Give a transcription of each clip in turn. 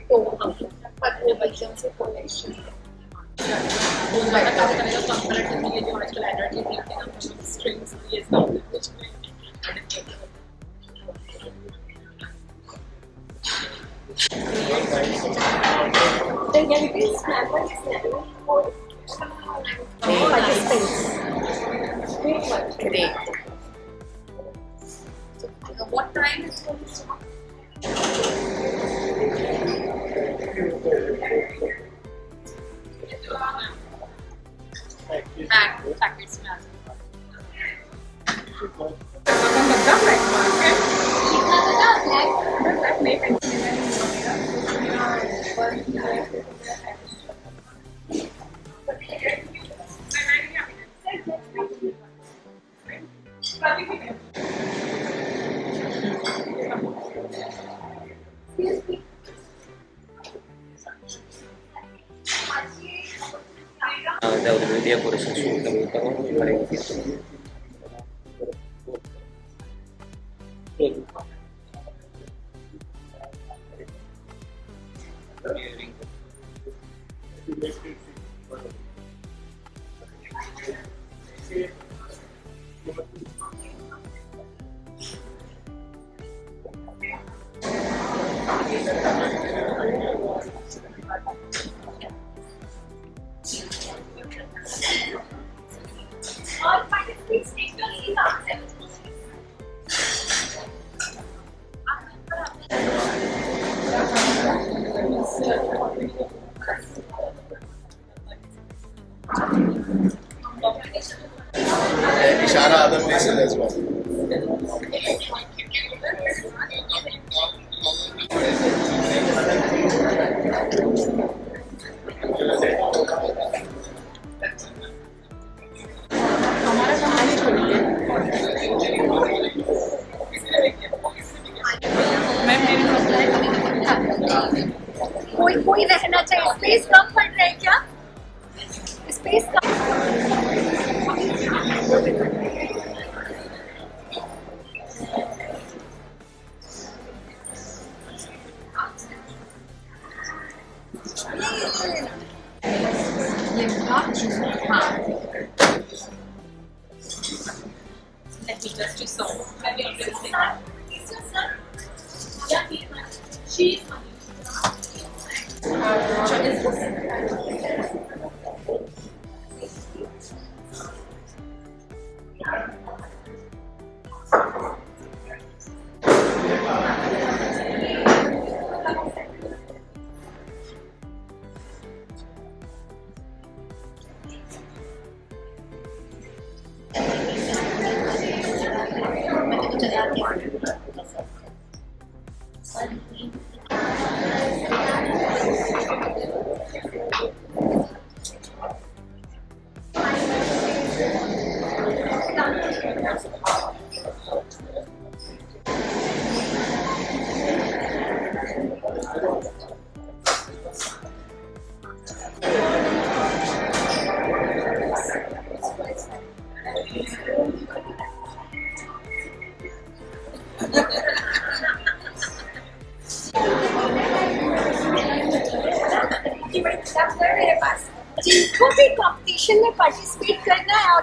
तो पत्नी बच्चों से कनेक्शन कंपैरेटिवली जो आजकल एनर्जी देखते हैं स्ट्रिंग्स ये सब कुछ then can you snap and snap for participants? Great. So, what time is it? Packets में udah dia kurang susu kalau paling gitu. All participants take the lead answer. Ishara other places as well. कोई रहना चाहिए space कम पड़ रहा है क्या space come Let me just do some. She's मेरे पास जिनको भी कंपटीशन में पार्टिसिपेट करना है और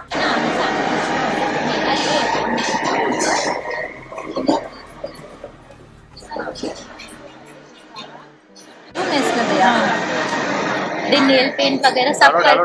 नेल पेंट वगैरह सब कर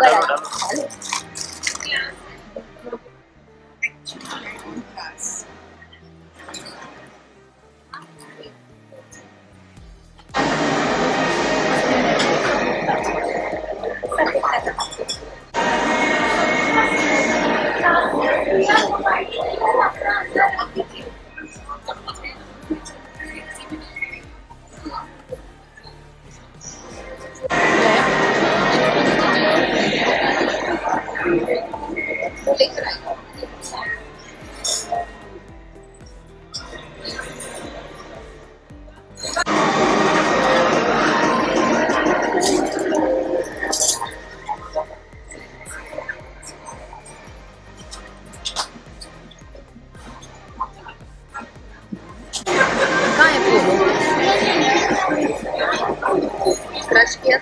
क्रश किया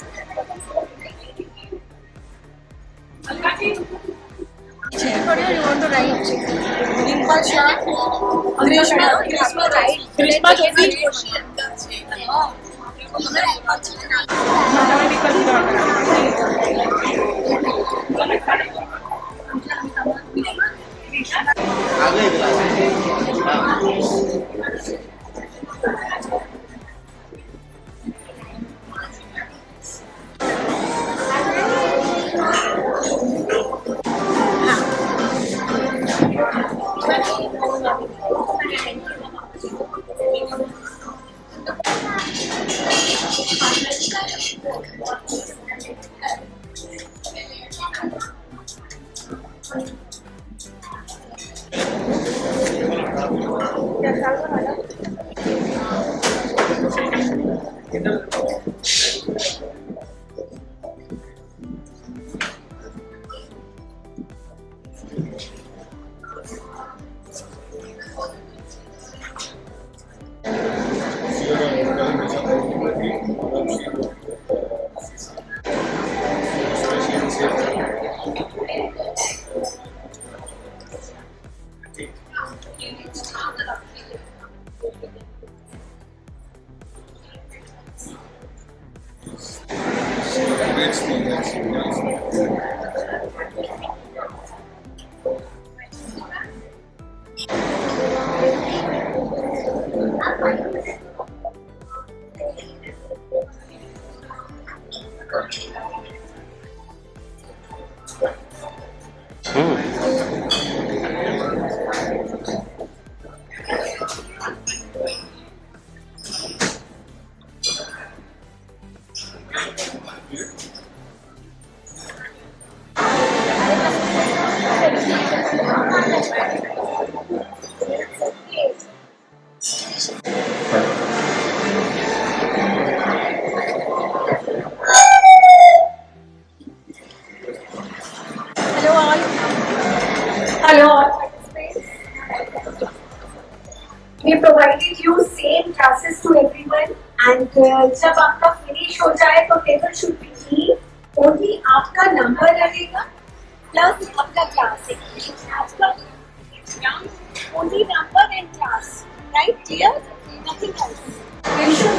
you want to write? Grishma Hello all participants. We provided you same classes to everyone and जब आपका finish हो जाए तो table should be clean. Only आपका number लगेगा plus आपका class. आपका only number and class. Right? Clear? Nothing else. Vishnu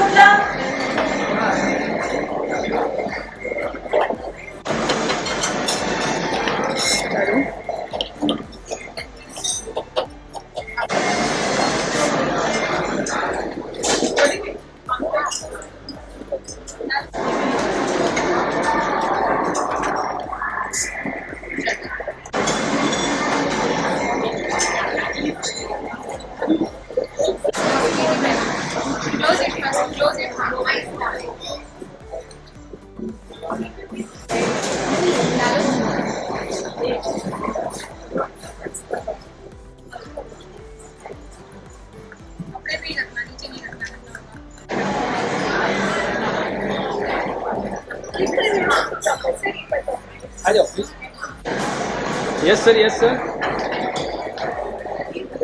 Yes sir, yes sir.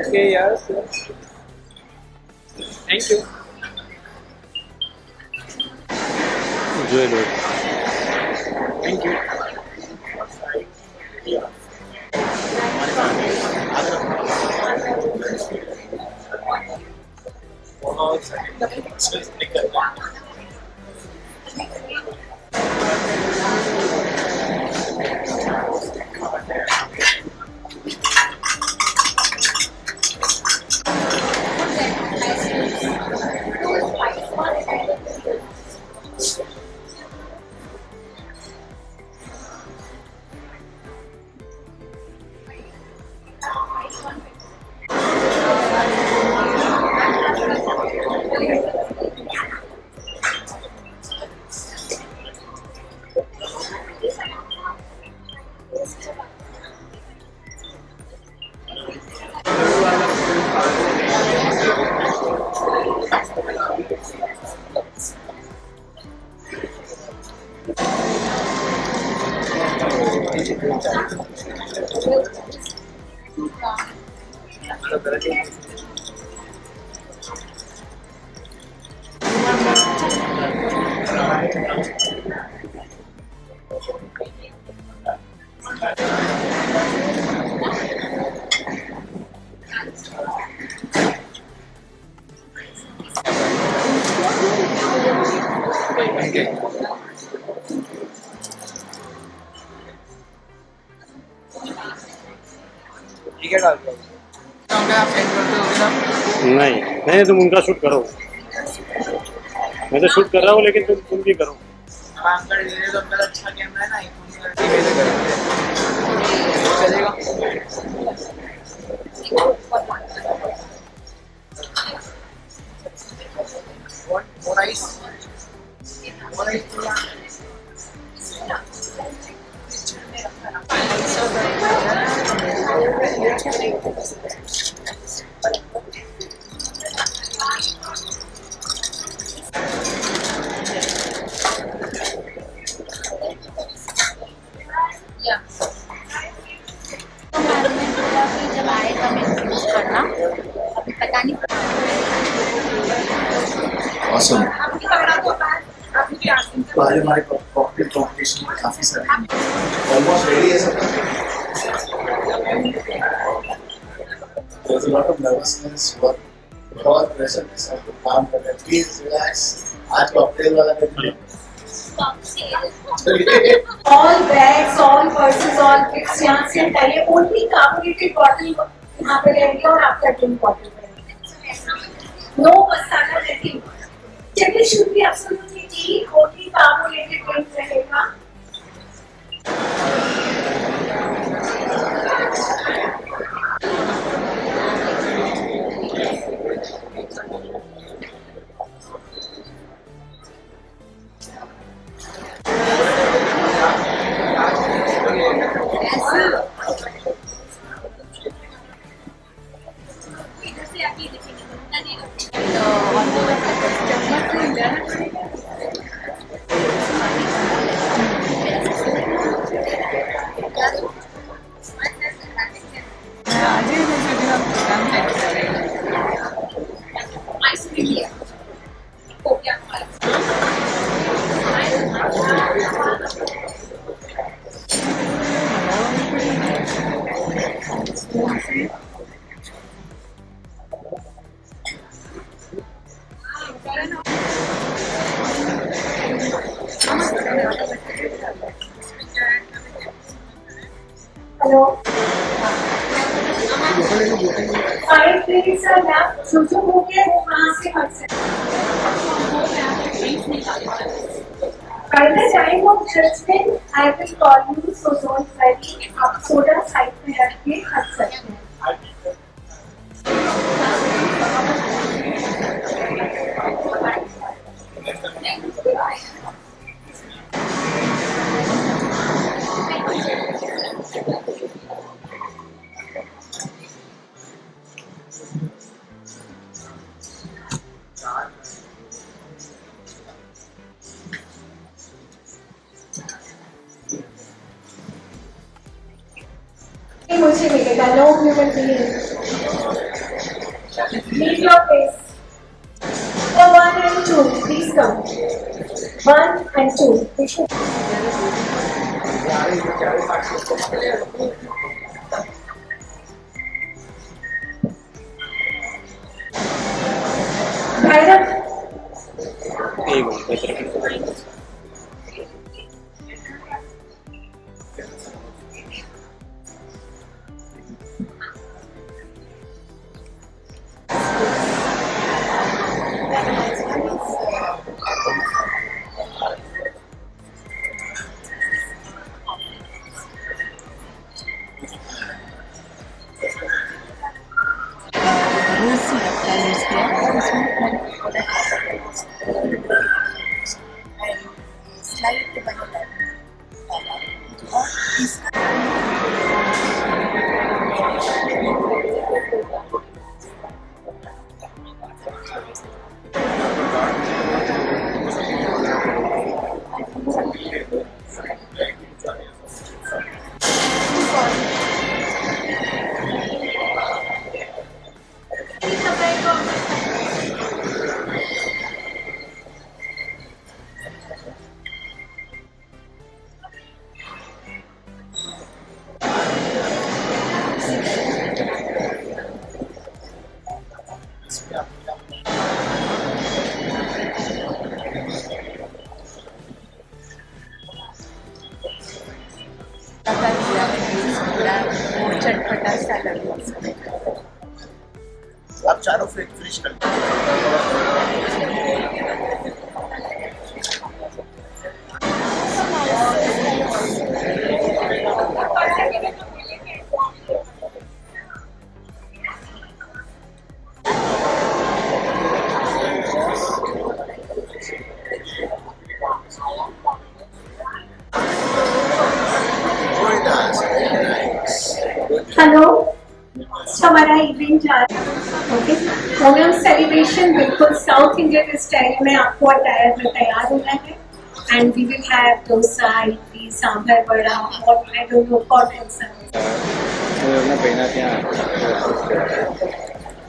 Okay, yes sir. Thank you. Enjoy it. Thank you. ठीक है डाल दिया। आप सेंड करते हो ना? नहीं नहीं, तुम उनका शूट करो। मैं तो शूट कर रहा हूँ, लेकिन तुम भी करो। काम कर दे तो अपना अच्छा कैमरा है ना, आईफोन चलेगा। More ice. More ice. जब आए तब यूज करना, अभी पता नहीं। Awesome. तो आज हमारे कॉकटेल कॉम्पिटिशन में काफी सारे ऑलमोस्ट रेडी है सब। There's a lot of nervousness, बहुत प्रेशर के साथ काम कर रहे हैं। Please relax. आज कॉकटेल वाला दिन है। All bags, all purses, all gifts यहाँ से हटाइए। Only carbonated bottle यहाँ पे रहेंगे और आपका ड्रिंक बॉटल रहेंगे। No मसाला नहीं। Checking should be absolutely clean. Only carbonated drink रहेगा। Hello, 5 minutes are left. जो हो गया वो कहाँ से हट सकते? By the time of judgment, I will call you, so don't worry. आप सोडा साइड में रख के हट सकते हैं। मुझे मिलेगा। No human being. Leave your place. The 1 and 2, please come. 1 and 2. Bhairav, एक मिनट। Very nice, very nice. Hello, हमारा इवेंट जा रहा है। ओके, ओणम सेलिब्रेशन बिल्कुल साउथ इंडियन स्टाइल में आपको अटायर में तैयार होना है। And we will have dosa, idli, sambar vada और आई डोंट नो कौन सा। पहना क्या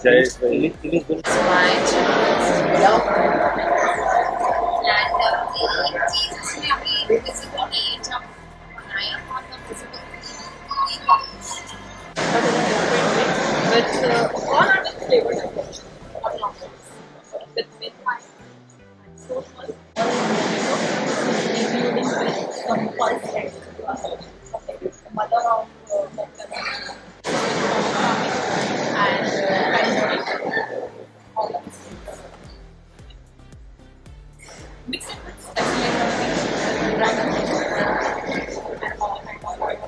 Jai Shri all are flavored items, with midnight, so much, including with some pulse, mother of and mix it with special dragon and all kind of oil.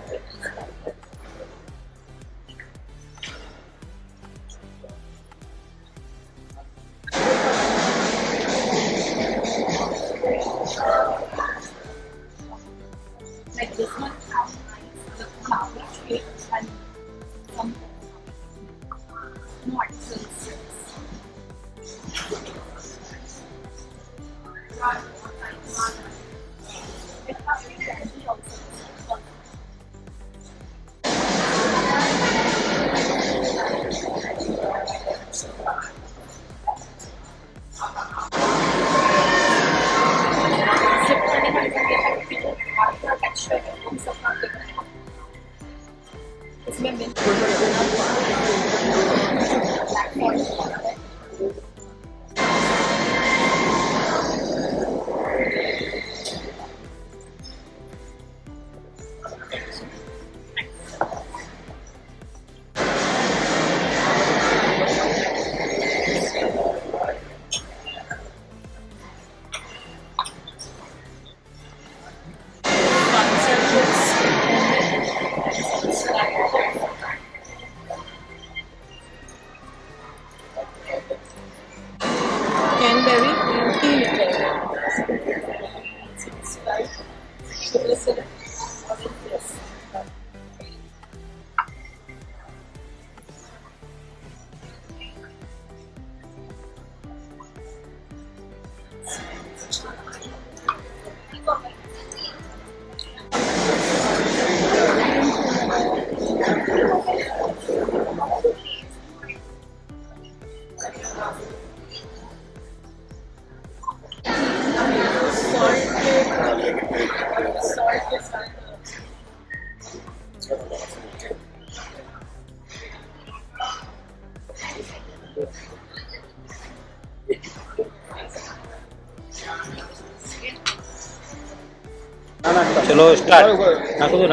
Like this one has nice the flower shape and some not silks. It has candy also. इसमें milk Canberry tea liquor. Sugar syrup. Yes. चलो start नाको तो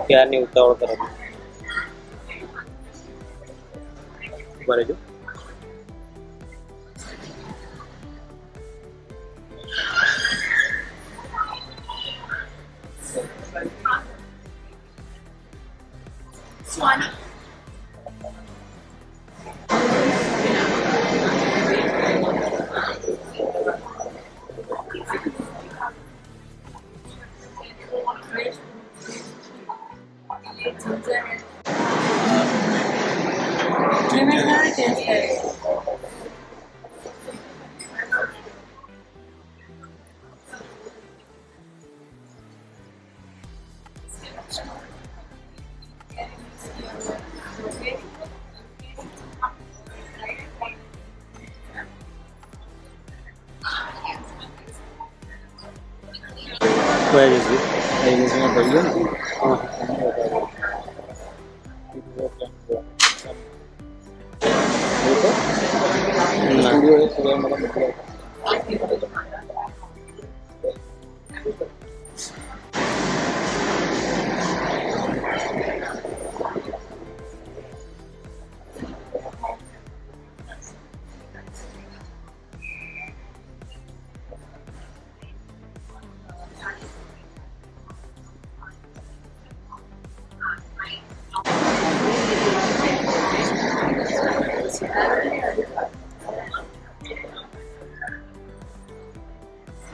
क्या नहीं उतावड़ कर बड़े जो Swan. Where is it?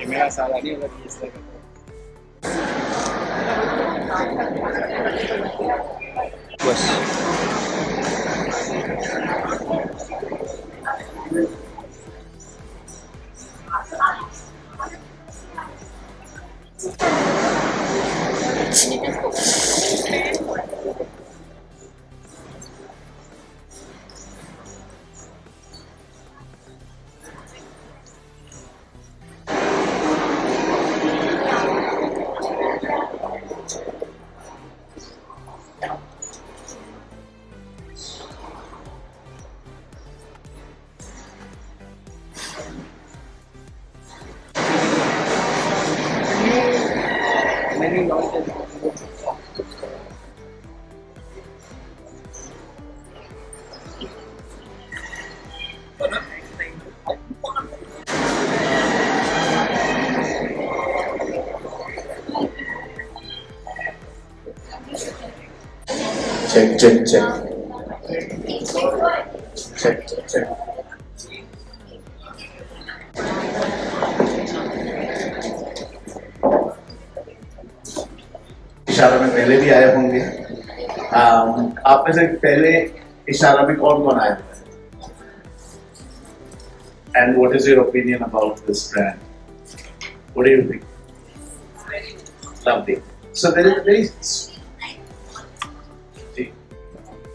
कि मेरा साला नहीं अगर इस तरह बस check, check, check. Check, check, check. इशारा में पहले भी आए होंगे। आप में से पहले इशारा में कौन कौन आए हुए हैं? And what is your opinion about this brand? What do you think? Lovely. So there is a very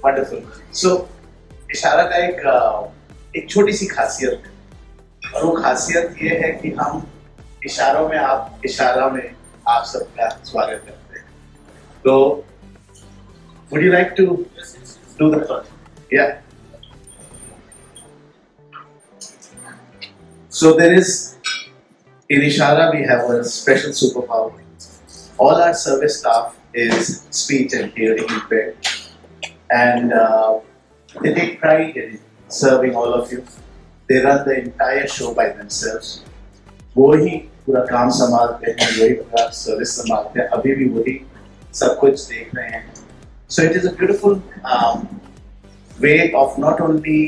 wonderful. So इशारा का एक छोटी सी खासियत है और वो खासियत ये है कि हम इशारा में आप सबका स्वागत करते हैं। तो would you like to do the first? Yeah. So there is in Ishara we have a special superpower. All our service staff is speech and hearing impaired, and they take pride in serving all of you. They run the entire show by themselves. वो ही पूरा काम संभालते हैं, वही पूरा service संभालते हैं, अभी भी वही सब कुछ देख रहे हैं. So it is a beautiful way of not only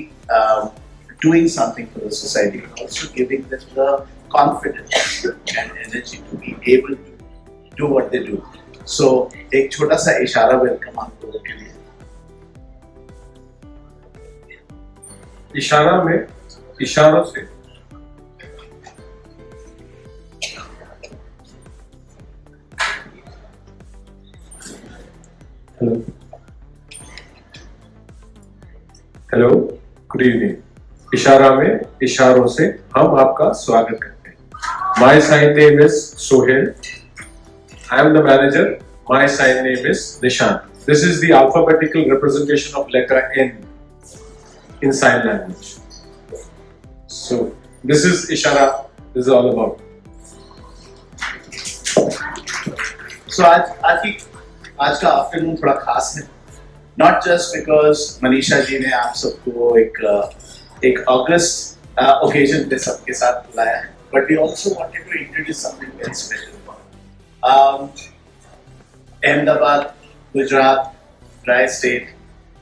doing something for the society, but also giving them the confidence and energy to be able to do what they do. So एक छोटा सा इशारा welcome आप लोगों के लिए. इशारा में इशारों से हेलो गुड इवनिंग. इशारा में इशारों से हम आपका स्वागत करते हैं. My sign name is Sohail. I am the manager. My sign name is Nishan. This is the alphabetical representation of letter N in sign language. So this is Ishara. This is all about. So आज का afternoon थोड़ा खास है. Not just because Manisha ji ने आप सबको एक अगस्त occasion पे सबके साथ बुलाया है, but we also wanted to introduce something very special. Ahmedabad, Gujarat, tri state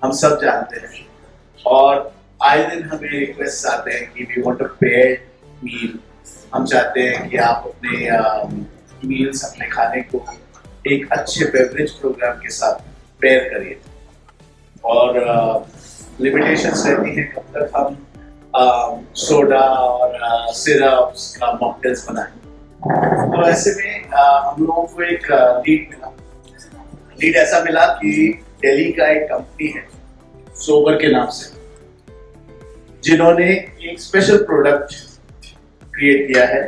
हम सब जानते हैं और आए दिन हमें रिक्वेस्ट आते हैं कि वी वांट अ पेयर्ड मील. हम चाहते हैं कि आप अपने मील्स अपने खाने को एक अच्छे बेवरेज प्रोग्राम के साथ पेयर करिए और लिमिटेशंस रहती हैं कब तक हम सोडा और सिरप्स का मॉकटेल्स बनाएं. तो ऐसे में हम लोगों को एक लीड ऐसा मिला कि दिल्ली का एक कंपनी है सोबर के नाम से, जिन्होंने एक स्पेशल प्रोडक्ट क्रिएट किया है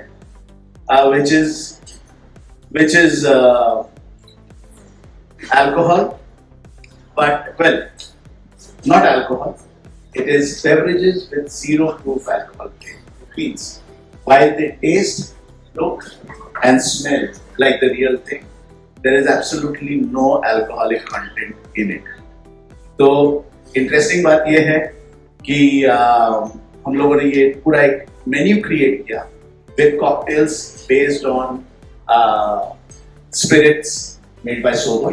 which is alcohol, but well, not alcohol. It is beverages with zero proof alcohol. It means while they taste, look and smell like the real thing, there is absolutely no alcoholic content in it. तो interesting बात यह है कि हम लोगों ने ये पूरा एक मेन्यू क्रिएट किया with cocktails based on spirits made by sober.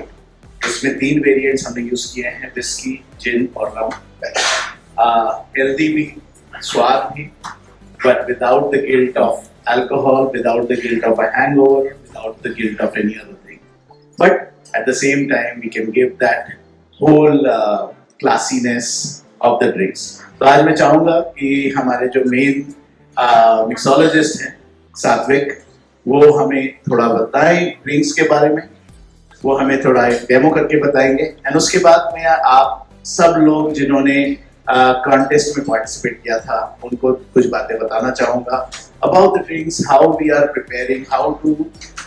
इसमें 3 वेरिएंट्स हमने यूज किए हैं, विस्की, जिन और रम. हेल्दी भी, स्वाद भी, but without the guilt of alcohol without the guilt of a hangover, without the guilt of any other thing. But at the same time, we can give that whole classiness of the drinks. तो आज मैं चाहूँगा कि हमारे जो main mixologist हैं सात्विक, वो हमें थोड़ा बताएं ड्रिंक्स के बारे में, वो हमें थोड़ा एक डेमो करके बताएंगे, एंड उसके बाद में आप सब लोग जिन्होंने कॉन्टेस्ट में पार्टिसिपेट किया था उनको कुछ बातें बताना चाहूँगा about the drinks, how we are preparing, how to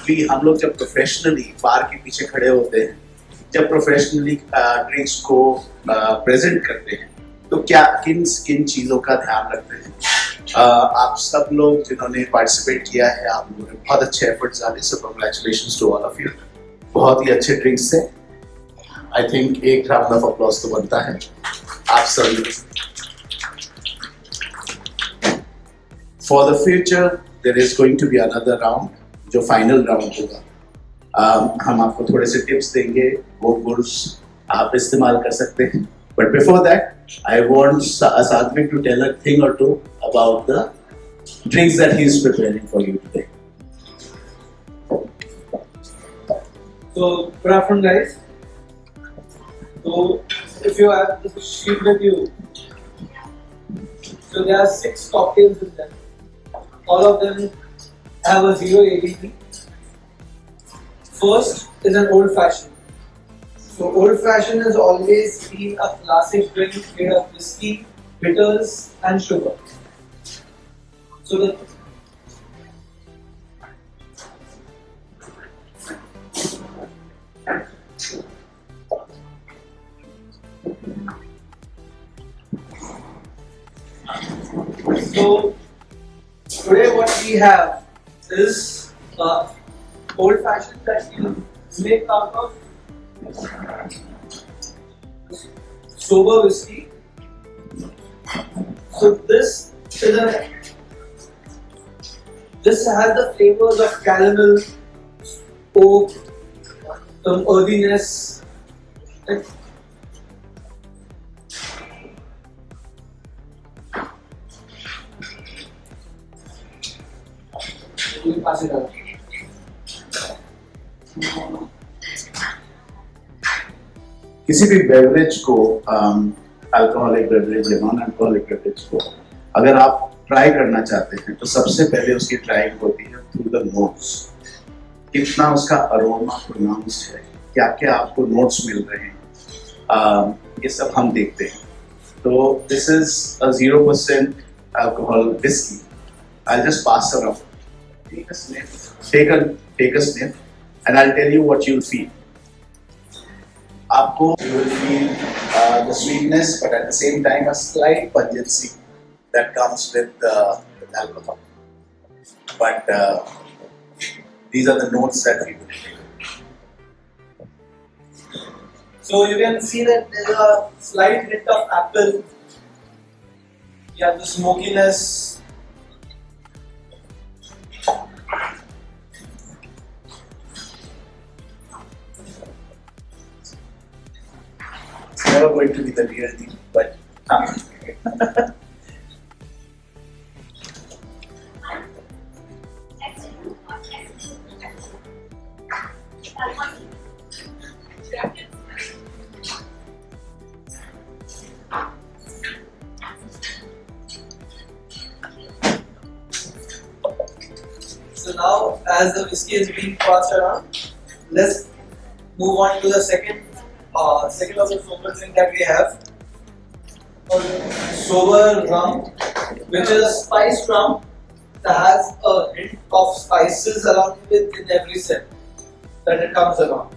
we, हम लोग जब प्रोफेशनली बार के पीछे खड़े होते हैं, जब प्रोफेशनली ड्रिंक्स को प्रेजेंट करते हैं, तो क्या किन किन चीज़ों का ध्यान रखते हैं. आप सब लोग जिन्होंने पार्टिसिपेट किया है, आप लोगों ने बहुत अच्छे एफर्ट्स डाले, so congratulations to all of you. बहुत ही अच्छे ड्रिंक्स थे. आई थिंक एक राउंड ऑफ अप्लॉज तो बनता है आप सब. For the future there is going to be another round, जो फाइनल राउंड होगा. हम आपको थोड़े से टिप्स देंगे, वो गुड्स आप इस्तेमाल कर सकते हैं. But before that I want Satvik to tell a thing और to about the drinks that he is preparing for you today. So, good afternoon, guys. So, if you have this sheet with you, so there are 6 cocktails in them. All of them have a 0 ABV. First is an old fashioned. So, old fashioned has always been a classic drink made of whiskey, bitters, and sugar. So, today what we have is old fashioned that you make out of sober whiskey. So this has the flavors of caramel, oak, some earthiness. We'll pass it on. किसी भी beverage को, alcoholic beverage या non alcoholic beverage को अगर आप try करना चाहते हैं, तो सबसे पहले उसकी ट्राइंग होती है थ्रू द नोट्स. कितना उसका अरोमा प्रोनाउंस्ड है, क्या क्या आपको नोट्स मिल रहे हैं, ये सब हम देखते हैं. तो this is a 0% alcohol whisky. I'll just pass around. Take a sniff. Take a sniff, and I'll tell you what you'll feel. आपको you will feel the sweetness, but at the same time a slight pungency that comes with alcohol. But these are the notes that we will take. So you can see that there's a slight hint of apple. You have the smokiness. It's never going to be the real thing, but So now, as the whiskey is being passed around, let's move on to the second of the sober drink that we have. Sober rum, which is a spiced rum that has a hint of spices along with in every sip that it comes along.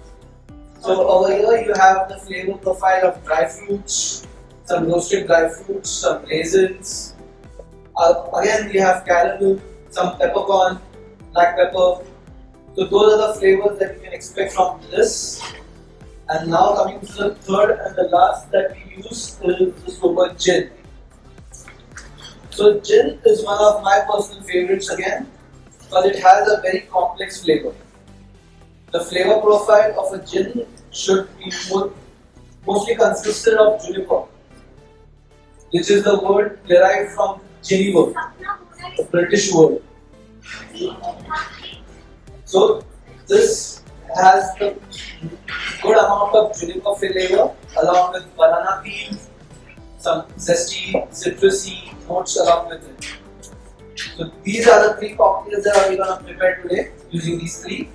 So over here you have the flavor profile of dry fruits, some roasted dry fruits, some raisins. Again we have caramel, some peppercorn, black pepper. So those are the flavors that you can expect from this. And now coming to the third and the last that we use is the sober gin. So gin is one of my personal favorites again, because it has a very complex flavor. The flavor profile of a gin should be mostly consisted of juniper, which is the word derived from Geneva, the British word. So this has the good amount of juniper flavor along with banana peel, some zesty, citrusy notes along with it. So these are the three cocktails that we are going to prepare today using these three.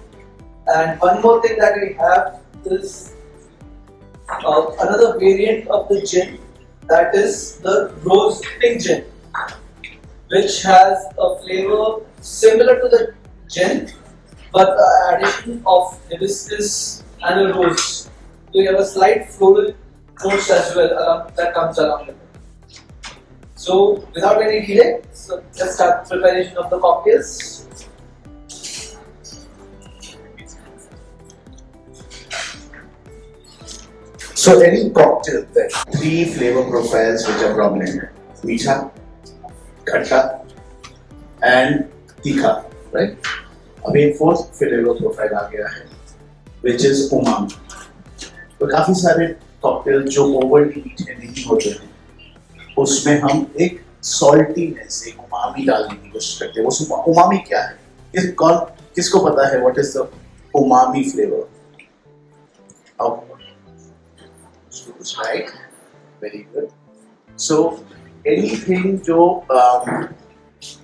And one more thing that we have is another variant of the gin, that is the rose pink gin, which has a flavor similar to the gin but the addition of hibiscus and a rose. So you have a slight floral notes as well that comes along with it. So without any delay, so let's start preparation of the cocktails. So any cocktail, there are three flavor profiles which are prominent: मीठा, खट्टा, and तीखा, right? अभी एक fourth flavor profile आ गया है, which is umami. तो काफी सारे cocktail जो overly मीठे नहीं होते हैं, उसमें हम एक saltiness, एक umami डालने की कोशिश करते हैं. वो umami क्या है? किसको पता है what is the umami flavor? Right, very good. So anything जो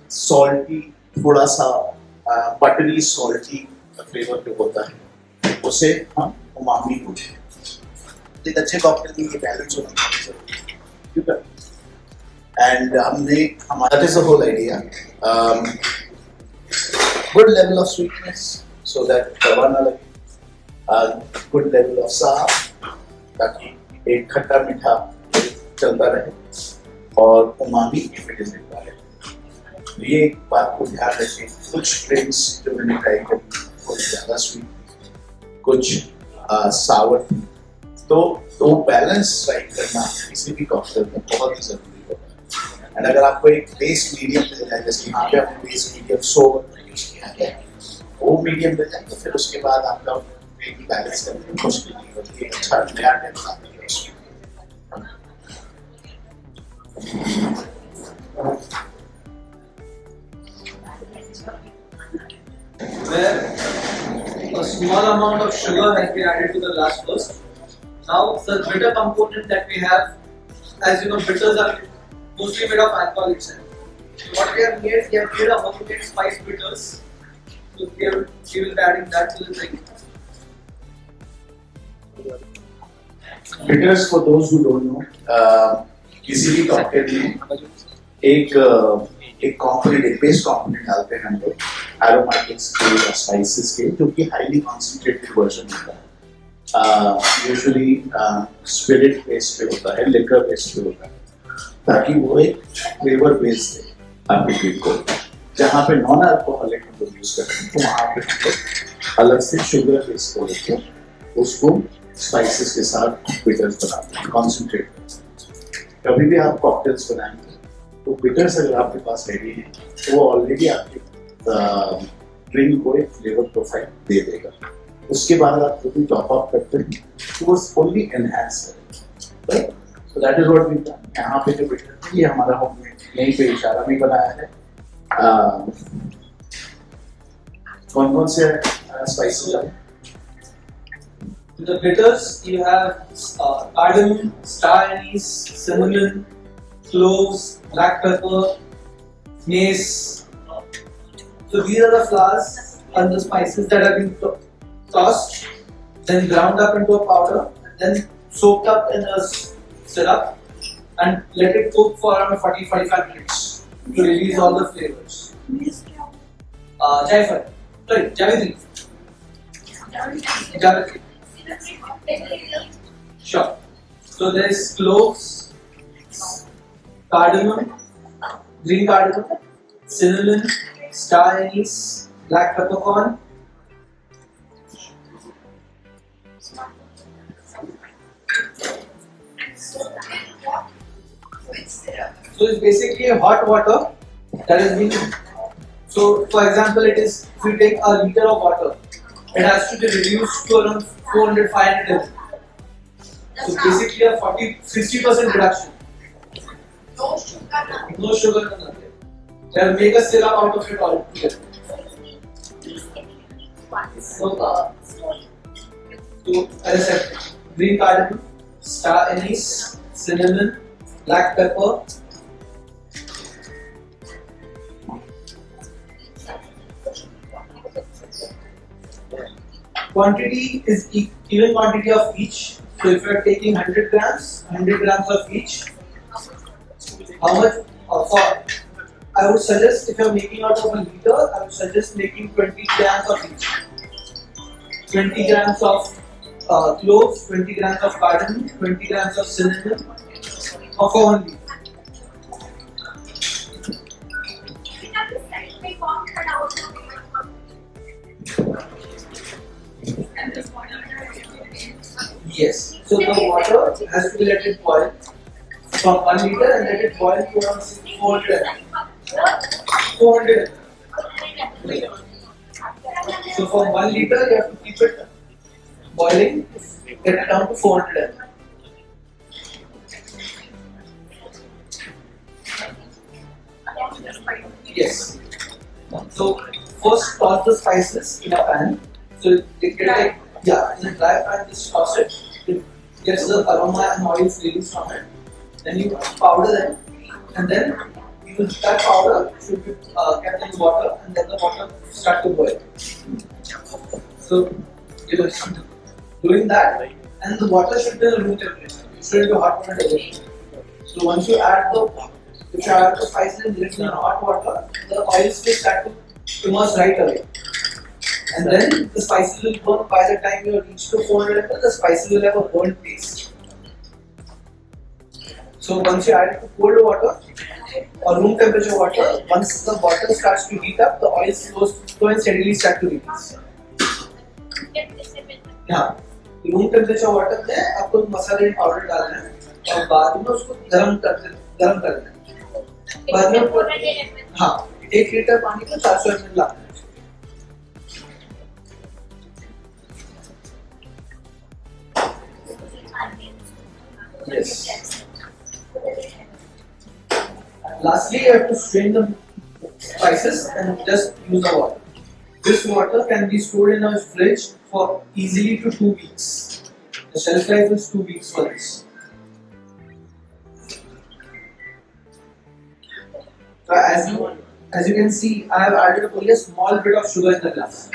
salty, थोड़ा सा buttery salty flavor पे होता है, उसे हम umami बोलते हैं. एक अच्छे cocktail में ये balance होना बहुत जरूरी है, ठीक है? And हमने हमारा, that is the whole idea. Good level of sweetness so that कड़वा ना लगे. Good level of sour ताकि एक खट्टा मीठा चलता रहे और उमामी इफेक्ट मिलता रहे. ये एक बात को ध्यान रखें. कुछ ड्रिंक्स जो मैंने ट्राई करी कुछ ज़्यादा स्वीट, कुछ सावर थी, तो बैलेंस राइट करना किसी भी कॉकटेल में बहुत ही ज़रूरी होता है. एंड अगर आपको एक बेस मीडियम मिल जाए, जैसे यहाँ पे आपने बेस मीडियम सोवर यूज किया है, वो मीडियम मिल जाए तो फिर उसके बाद आपका बैलेंस करने में मुश्किल नहीं होती है. अच्छा नया टेस्ट आता है. Where a small amount of sugar has been added to the glass first. Now the bitter component that we have, as you know, bitters are mostly made of alcohol itself. So what we have made a homemade spice bitters. So we will be adding that to the drink. Bitters, for those who don't know, किसी भी cocktail में एक component, एक base component डालते हैं हम लोग aromatics के या स्पाइसेस के, जो कि हाईली कॉन्सेंट्रेटेड वर्जन होता है. यूजुअली स्पिरिट बेस पे होता है, लिकर बेस पे होता है, ताकि वो एक फ्लेवर बेस दे आपके ड्रिंक को. जहाँ पे नॉन अल्कोहलिक हम लोग यूज करते हैं, तो वहाँ पे हम लोग अलग से शुगर बेस को लेकर उसको स्पाइसेस के साथ बिटर्स बनाते हैं, कॉन्सेंट्रेट. कभी भी आप कॉकटेल्स बनाएंगे तो बिटर्स अगर आपके पास रेडी है तो वो ऑलरेडी आपके ड्रिंक को एक फ्लेवर प्रोफाइल दे देगा. उसके बाद आप जो भी टॉप अप करते हैं तो वो ओनली एनहांस करेगा, right? So that is what we done. यहाँ पे जो बिटर है ये हमारा होममेड, यहीं पे इशारा भी बनाया है. कौन कौन से स्पाइसेस हैं? The bitters you have cardamom, star anise, cinnamon, cloves, black pepper, mace. So these are the flowers and the spices that have been tossed, then ground up into a powder, and then soaked up in a syrup and let it cook for around 40-45 minutes to release all the flavors. Jaifar, sorry, Javitri. Javitri. Sure. So there is cloves, cardamom, green cardamom, cinnamon, star anise, black peppercorn. So it's basically a hot water that has been. So for example, it is, if you take a liter of water, it has to be reduced to around 400-500 ml. So basically a 60% reduction. No sugar, nothing. They'll make a syrup out of it altogether. So, as I said, green cardamom, star anise, cinnamon, black pepper. Quantity is even quantity of each. So if you are taking 100 grams of each. How much? I would suggest if you are making out of a liter, I would suggest making 20 grams of each. 20 grams of cloves, 20 grams of cardamom, 20 grams of cinnamon, or for 1 liter. Yes. So the water has to be let it boil from 1 liter and let it boil to around 400 ml. So from 1 liter you have to keep it boiling, get it down to 400 ml. Yes. So first toss the spices in a pan. So it get like in a dry pan just toss it. It gets the aroma and oils released from it. Then you powder them, and then that powder should be kept in water, and then the water start to boil. So you are doing that, and the water should be at room temperature. It shouldn't be hot water temperature. So once you add the spices and leave it in hot water, the oils will start to immerse right away. And then the spices will burn. By the time you reach to 400 ml, the spices will have a burnt taste. So once you add it to cold water or room temperature water, once the water starts to heat up, the oils slow and steadily start to release. हाँ, room temperature water में आपको मसाले powder डालना है और बाद में उसको गरम कर देना है। बाद में हाँ 1 लीटर पानी को 400 ml लाना है। Yes. Lastly, you have to strain the spices and just use the water. This water can be stored in a fridge for easily to 2 weeks. The shelf life is 2 weeks for this. So as you can see, I have added only a small bit of sugar in the glass.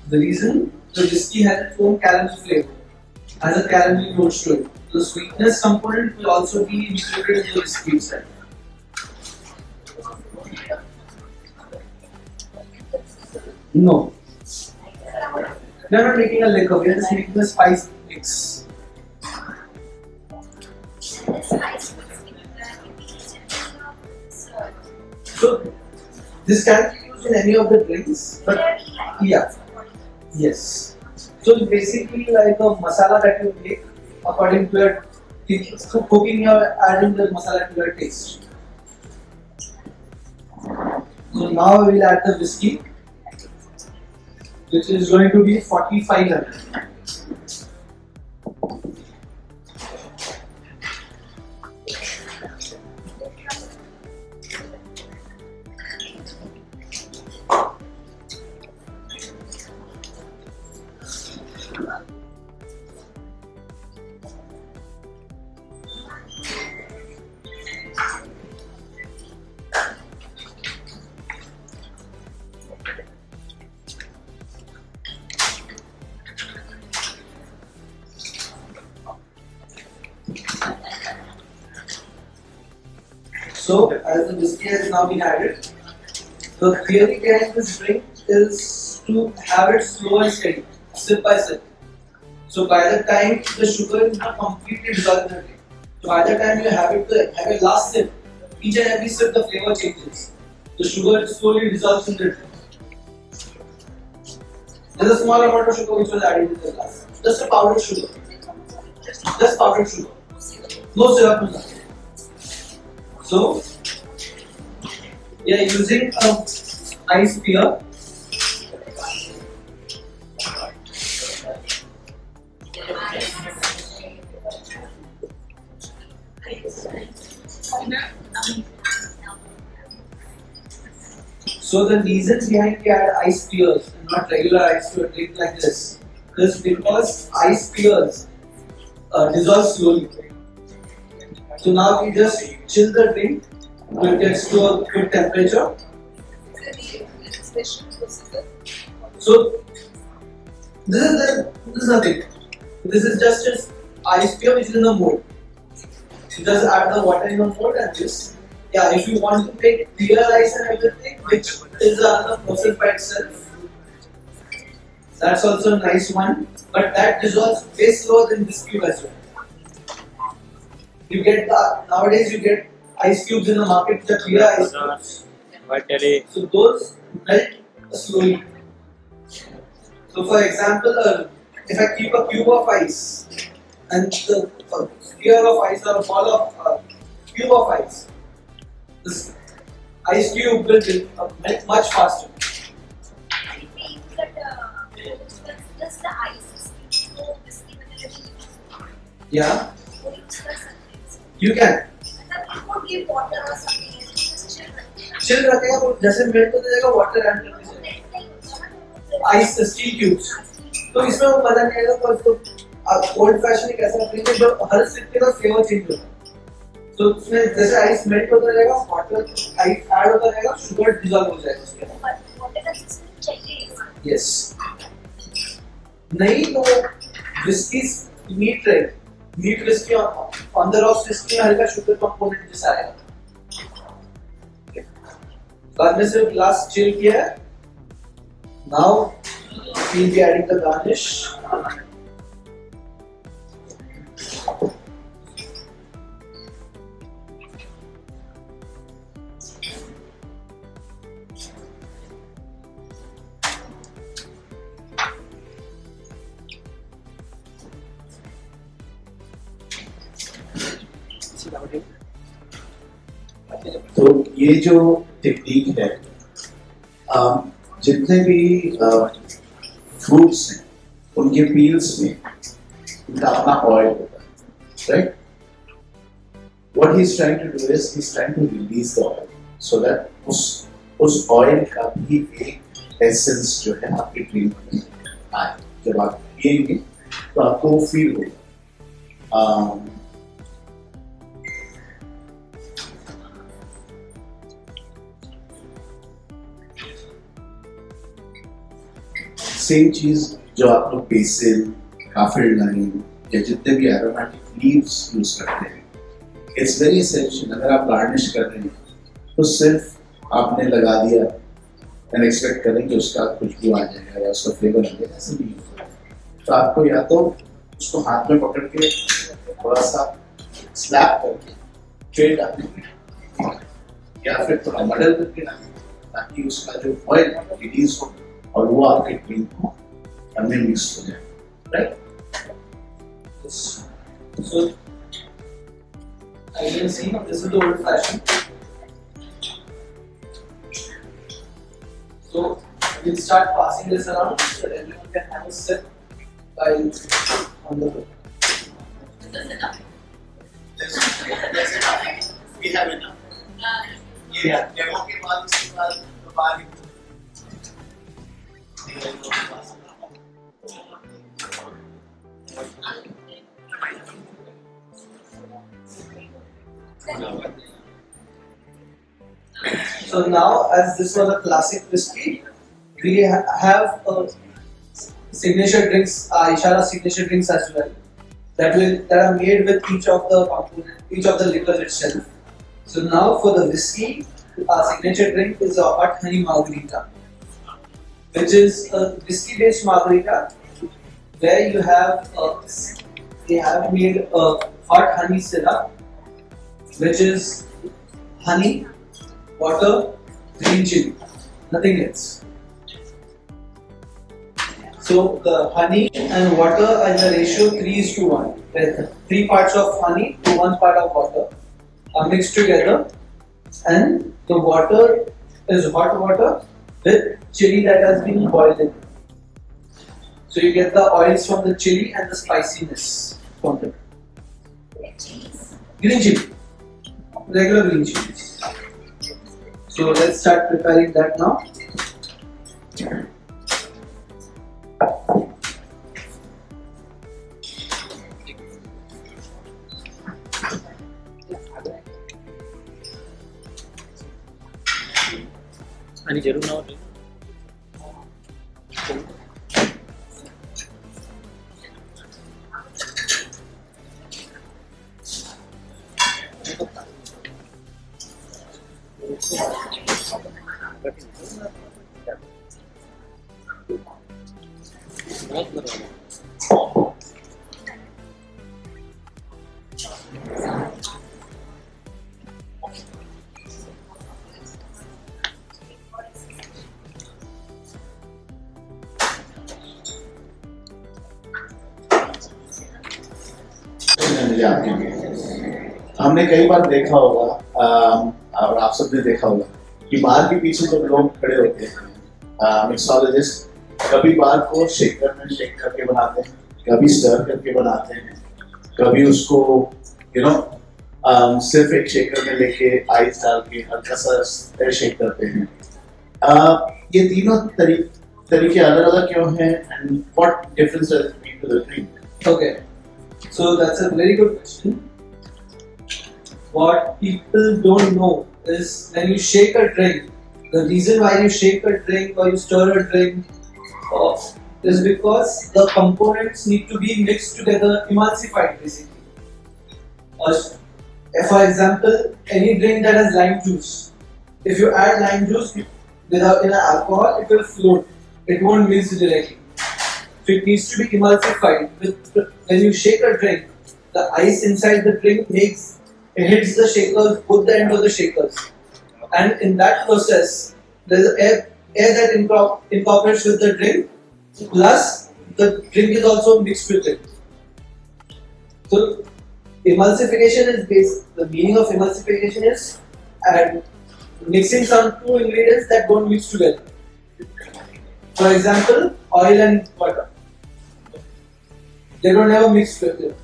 The reason, the whiskey has its own caramel flavor, has a caramel note to it. The sweetness component will also be included in the whiskey itself. No. We are not making a liquor, we are just making a spice mix. So, this can be used in any of the drinks, but yeah. Yes. So, it's basically like a masala that you make according to your cooking, you are adding the masala to your taste. So, now we will add the whiskey, which is going to be 45 ml. So, as the whiskey has now been added, the theory behind this drink is to have it slow and steady, sip by sip. So, by the time the sugar is not completely dissolved in the drink, so by the time you have it, have a last sip, each and every sip the flavor changes. The sugar slowly dissolves in the drink. There is a small amount of sugar which was added in the glass. Just a powdered sugar. Just powdered sugar. No syrup, no nothing. So, we are using a ice spear. So the reason behind we add ice cubes and not regular ice to a drink like this is because ice cubes dissolve slowly. So now we just chill the drink till it gets to a good temperature. So this is nothing. This is just ice cube which is in the mold. You just add the water in the mold and this. Yeah, if you want to make clear ice and everything, which is another process by itself, that's also a nice one. But that dissolves way slower than this cube as well. You get nowadays you get ice cubes in the market, which are clear ice cubes. So those melt slowly. So for example, if I keep a cube of ice and the sphere of ice or a ball of cube of ice, this ice cube will melt much faster. I think that just the ice is so whiskey vanilla. Yeah, वो use कर सकते हैं. you can. मतलब आपको give water or something just chill. Chill रखेगा वो जैसे melt होता जाएगा वाटर ऐड करने से आइस स्टील क्यूब्स. तो इसमें वो मजा नहीं आएगा पर तो ओल्ड फैशन एक ऐसा ड्रिंक है जो हर सिक्के का फ्लेवर चेंज होता है. तो उसमें जैसे आइस मेल्ट होता जाएगा, वाटर आइस ऐड होता जाएगा, शुगर डिसॉल्व हो जाएगा उसके अंदर. वाटर का सिस्टम चाहिए. यस. नहीं तो विस्की मीट रहेगी. Neat whisky on the rocks whisky में हल्का शुगर कंपोनेंट जैसा आएगा. बाद में सिर्फ ग्लास चिल किया है. Now we'll be adding the garnish. तो ये जो टेक्निक है, जितने भी फ्रूट्स हैं उनके पील्स में उनका अपना ऑयल होता है, right? What he's trying to do is he's trying to release the oil so that उस ऑयल का भी एक एसेंस जो है आपके ड्रिंक में आए. जब आप पिएंगे तो आपको वो फील होगा. सेम चीज जो आप लोग बेसिल, काफिर लाइन या जितने भी एरोमेटिक लीव्स यूज करते हैं, इट्स वेरी एसेंशियल. अगर आप गार्निश कर रहे हैं तो सिर्फ आपने लगा दिया एंड एक्सपेक्ट करें कि उसका खुशबू आ जाएगा या उसका फ्लेवर आ जाएगा, ऐसा नहीं होता. तो आपको या तो उसको हाथ में पकड़ के थोड़ा सा स्लैप करके ट्रेड डालना या फिर थोड़ा मडल करके डालना ताकि उसका जो ऑयल रिलीज हो और वो आपके ड्रिंक को में मिक्स हो जाए, right? So I can see this is the old fashion. So we'll start passing this around so that everyone can have a sip while on the go. That's enough. We have enough. Yeah. Demo के बाद उसके बाद बाहर So now, as this was a classic whiskey, we have signature drinks, Ishara signature drinks as well. That are made with each of the component, each of the liquors itself. So now for the whiskey, our signature drink is a hot honey margarita, which is a whiskey-based margarita where you have they have made a hot honey syrup, which is honey, water, green chili, nothing else. So the honey and water are in the ratio 3:1. Where 3 parts of honey to 1 part of water are mixed together, and the water is hot water with chili that has been boiled in. So you get the oils from the chili and the spiciness from it. Green chili, regular green chili. So let's start preparing that now. आणि जरूर नाव हमने कई बार देखा होगा और आप सबने देखा होगा कि बार के पीछे जब लोग खड़े होते हैं मिक्सोलॉजिस्ट कभी बार को शेकर में शेक करके बनाते हैं, कभी स्टर करके बनाते हैं, कभी उसको सिर्फ एक शेकर में लेके आइस डाल के हल्का सा शेक करते हैं। ये तीनों तरीके अलग अलग क्यों हैं and what difference does it make to the drink? Okay, so that's a very good question. What people don't know is when you shake a drink, the reason why you shake a drink or you stir a drink is because the components need to be mixed together, emulsified basically. For example, any drink that has lime juice, if you add lime juice without in alcohol, it will float. It won't mix directly. So it needs to be emulsified. When you shake a drink, the ice inside the drink hits the shakers, both the ends of the shakers, and in that process, there is air that incorporates with the drink. Plus, the drink is also mixed with it. So, emulsification is the meaning of emulsification is mixing some two ingredients that don't mix together. For example, oil and water. They don't ever mix together.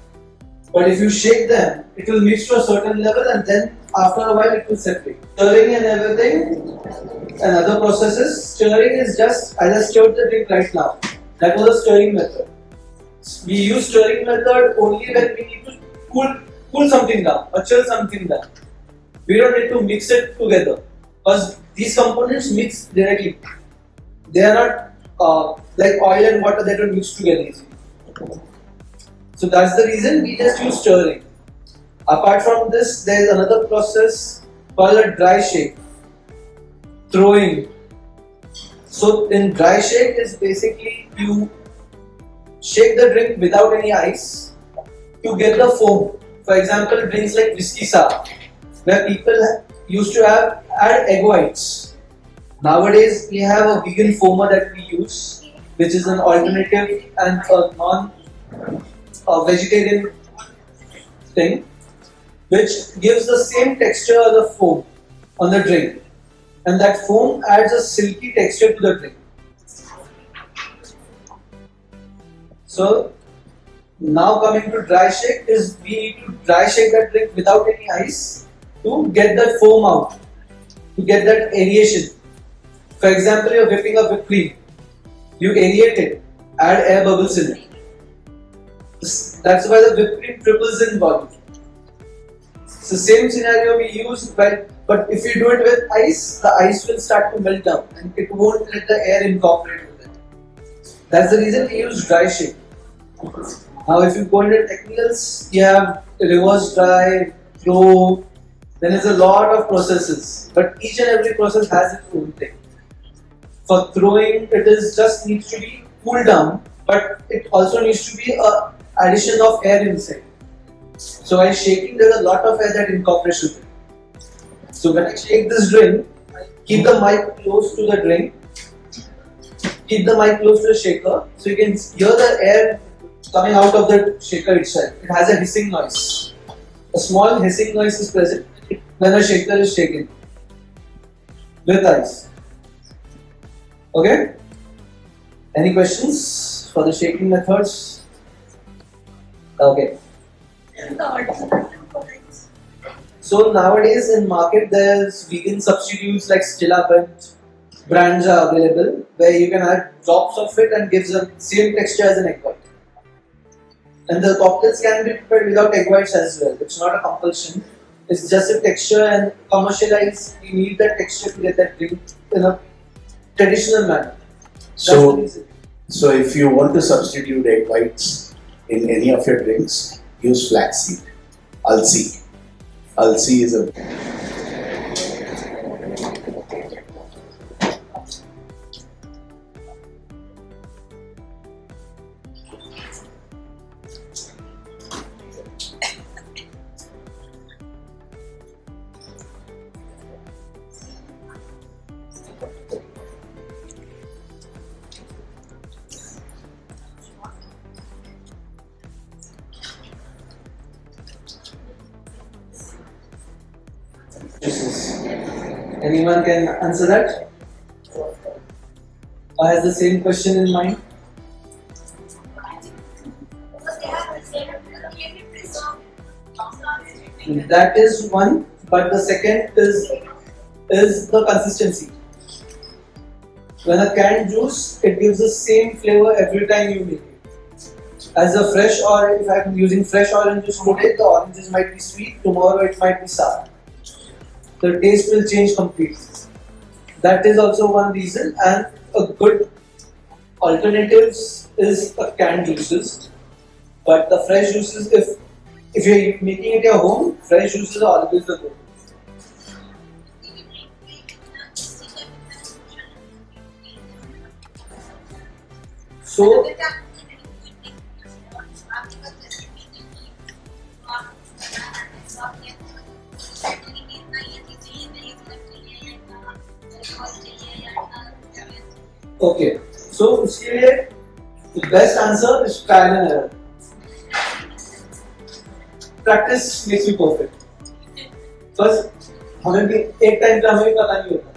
But if you shake them, it will mix to a certain level and then after a while it will separate. Stirring and everything and other processes. Stirring is just as I stirred the drink right now. That was a stirring method. We use stirring method only when we need to cool something down or chill something down. We don't need to mix it together because these components mix directly. They are not like oil and water that don't mix together easily. So that's the reason we just use stirring. Apart from this, there is another process called a dry shake. Throwing. So in dry shake is basically you shake the drink without any ice to get the foam. For example, drinks like whiskey sour, where people used to add egg whites. Nowadays we have a vegan foamer that we use, which is an alternative and a vegetarian thing, which gives the same texture as the foam on the drink, and that foam adds a silky texture to the drink. So now coming to dry shake is we need to dry shake that drink without any ice to get that foam out, to get that aeration. For example, you are whipping up whipped cream, you aerate it, add air bubbles in it. That's why the whipped cream triples in volume. It's the same scenario we use, but if you do it with ice, the ice will start to melt down and it won't let the air incorporate with it. That's the reason we use dry shake. Now if you go into technicals, you have reverse dry, throw, then there's a lot of processes, but each and every process has its own thing. For throwing, it is just needs to be cooled down, but it also needs to be a addition of air inside. So while shaking, there is a lot of air that incorporates with it. So when I shake this drink, keep the mic close to the drink, keep the mic close to the shaker, so you can hear the air coming out of the shaker itself. It has a hissing noise. A small hissing noise is present when a shaker is shaken with ice. Okay? Any questions for the shaking methods? So nowadays in market there's vegan substitutes like Stilabent brands are available where you can add drops of it and gives the same texture as an egg white. And the cocktails can be prepared without egg whites as well. It's not a compulsion. It's just a texture and commercialize. You need that texture to get that drink in a traditional manner. That's the So, reason. so if you want to substitute egg whites in any of your drinks, use flaxseed. Alsi. Alsi is a Juices. Anyone can answer that? Or has the same question in mind? That is one, but the second is the consistency. When a canned juice, it gives the same flavor every time you make it. As a fresh or if I'm using fresh orange juice today, the oranges might be sweet, tomorrow it might be sour. The taste will change completely. That is also one reason, and a good alternatives is a canned juices. But the fresh juices, if you're making it your home, fresh juices are always the good. So okay, so उसके लिए the best answer is trial and error. Practice makes you perfect. बस हमें भी एक time पे हमें भी पता नहीं होता.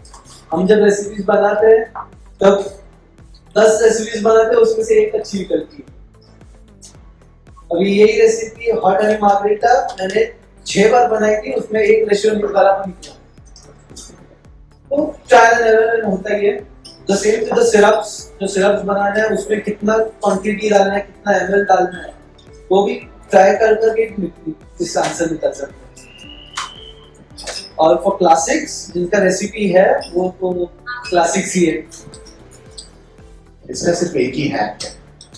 हम जब रेसिपीज बनाते हैं तब 10 रेसिपीज बनाते हैं उसमें से एक अच्छी निकलती है. अभी यही रेसिपी हॉट हनी मार्गरेटा मैंने 6 बार बनाई थी, उसमें एक रेस्टोरेंट बराबर निकला. तो ट्रायल एंड एरर होता ही है. The same to the syrups, जो सिरप्स बनाना है उसमें कितना क्वांटिटी डालना है, कितना ml डालना है, वो भी ट्राई कर करके इसका आंसर निकल सकता है. और फॉर क्लासिक्स जिनका रेसिपी है वो तो क्लासिक्स ही है. इसका सिर्फ एक ही हैक है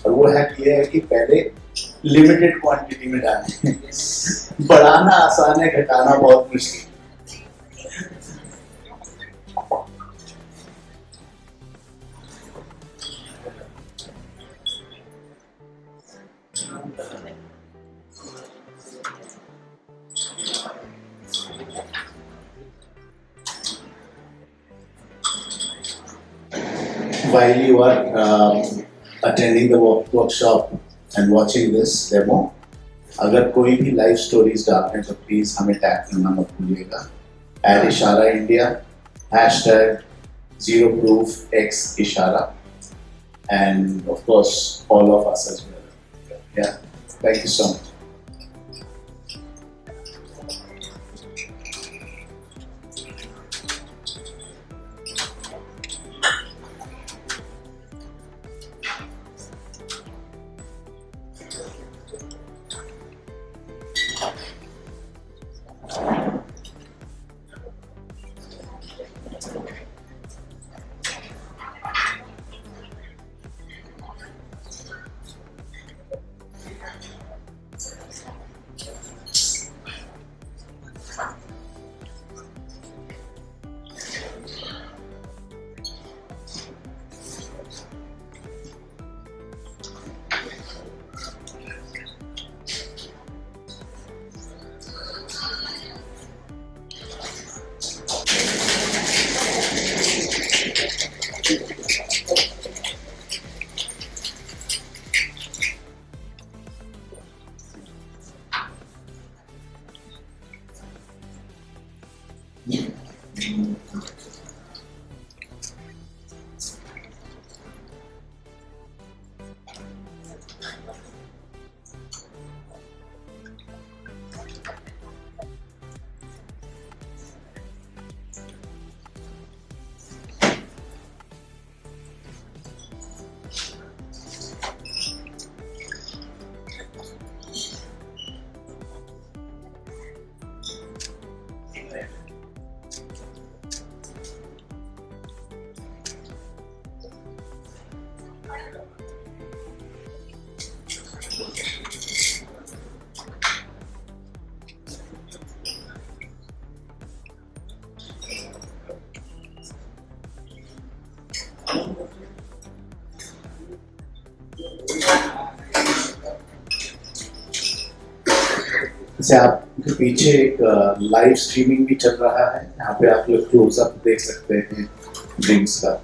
और वो हैक ये है कि पहले लिमिटेड क्वांटिटी में डालें. बढ़ाना आसान है, घटाना बहुत मुश्किल. While you are attending the workshop and watching this demo, अगर कोई भी लाइव स्टोरीज डालते हैं तो प्लीज हमें टैग करना मत भूलिएगा. @IsharaIndia, #ZeroProofXishara, and of course all of us as well. Yeah, thank you so much. जैसे आपके पीछे एक लाइव स्ट्रीमिंग भी चल रहा है, यहाँ पे आप लोग क्लोजअप देख सकते हैं ड्रिंक्स का।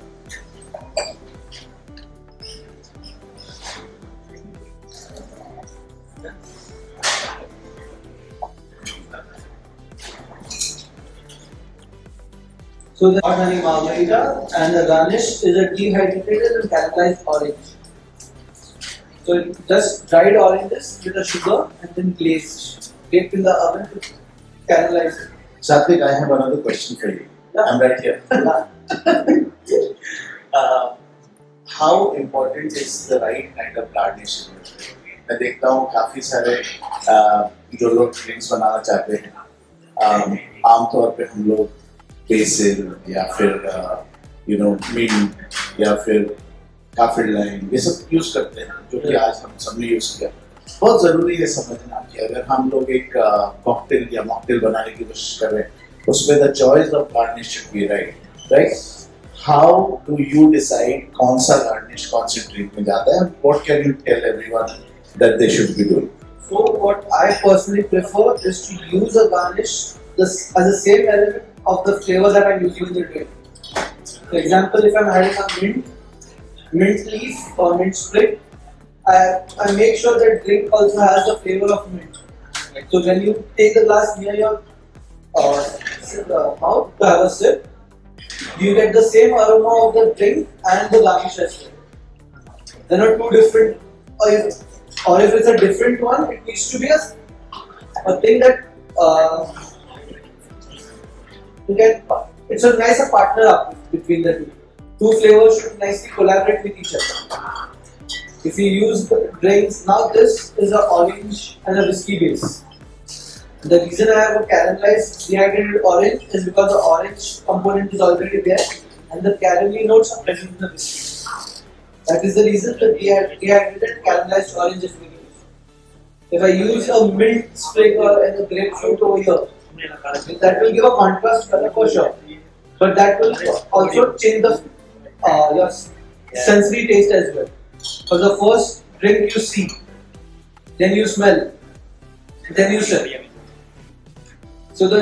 So the hot honey margarita and the garnish is a dehydrated and caramelized orange. So just dried oranges with the sugar and then glazed, baked in the oven to caramelize it. Satvik, I have another question for you. Yeah. I'm right here. How important is the right kind of garnish? मैं देखता हूँ काफी सारे जो लोग drinks बनाना चाहते हैं, आमतौर पे हम लोग बेसिल या फिर मिंट या फिर काफिर लाइन ये सब यूज करते हैं, जो कि आज हम सबने यूज किया। बहुत जरूरी है समझना कि अगर हम लोग एक कॉकटेल या मॉकटेल बनाने की कोशिश कर रहे हैं, उसमें the choice of garnish should be right. How do you decide कौन सा गार्निश कौन से ड्रिंक में जाता है? What can you tell everyone that they should be doing? So what I personally prefer is to use a garnish as the same element of the flavor that I'm using in the drink. For example, if I'm adding a mint leaf or mint sprig, I make sure that drink also has the flavor of mint. So when you take the glass near your mouth to have a sip, you get the same aroma of the drink and the garnish as well. They're not two different, or if it's a different one, it needs to be a thing that you get. It's a nice partner up between the two. Two flavors should nicely collaborate with each other. If you use the drinks, now this is an orange and a whiskey base. The reason I have a caramelized dehydrated orange is because the orange component is already there and the caramelly notes are present in the whiskey. That is the reason the dehydrated caramelized orange is being used. If I use a mint sprig or a grapefruit over here, that will give a contrast color for sure. But that will also change the your sensory taste as well. For the first drink you see, then you smell, then you sip. So the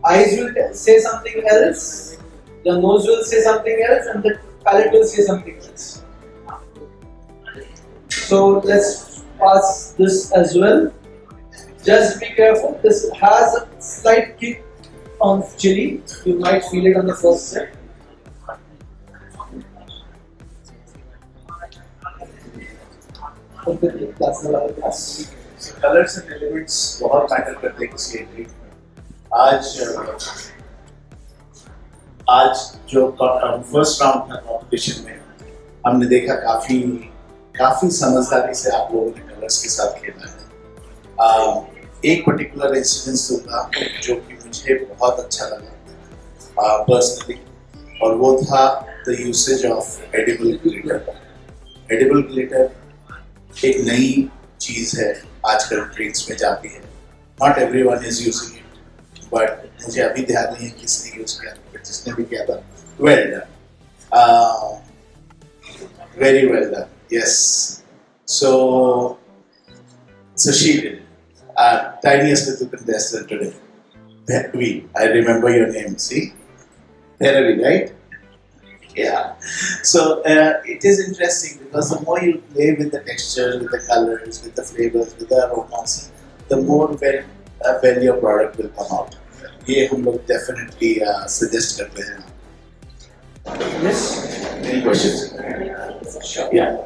eyes will say something else, the nose will say something else, and the palate will say something else. So let's pass this as well. Just be careful, this has a slight kick of chili, you might feel it on the first sip. Colours and elements बहुत matter करते हैं किसी एक drink में। आज जो first round था competition में, हमने देखा काफी समझदारी से आप लोगों ने कलर्स के साथ खेला है। एक पर्टिकुलर इंसिडेंस दूंगा जो कि मुझे बहुत अच्छा लगा पर्सनली, और वो था the usage of edible glitter. Edible glitter एक नई चीज है, आजकल ड्रिंक्स में जाती है। Not everyone is using it, but मुझे अभी ध्यान नहीं है किसने यूज किया, बट जिसने भी किया था well done, very well done, yes. So she did. Tiniest little contestant today. Bheravi, I remember your name. See, Bheravi, right? Yeah. So it is interesting because the more you play with the textures, with the colors, with the flavors, with the aromas, the more well your product will come out. ये हम लोग definitely suggest करते हैं. Yes. Any questions? Sure. Yeah.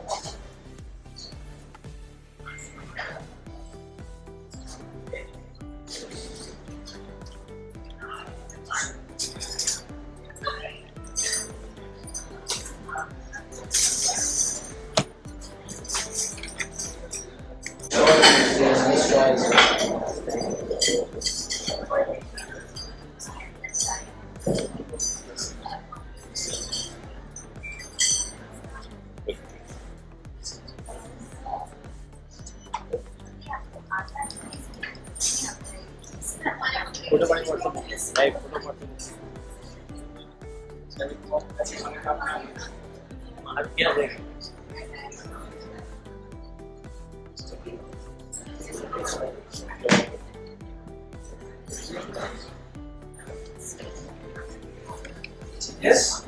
Yes?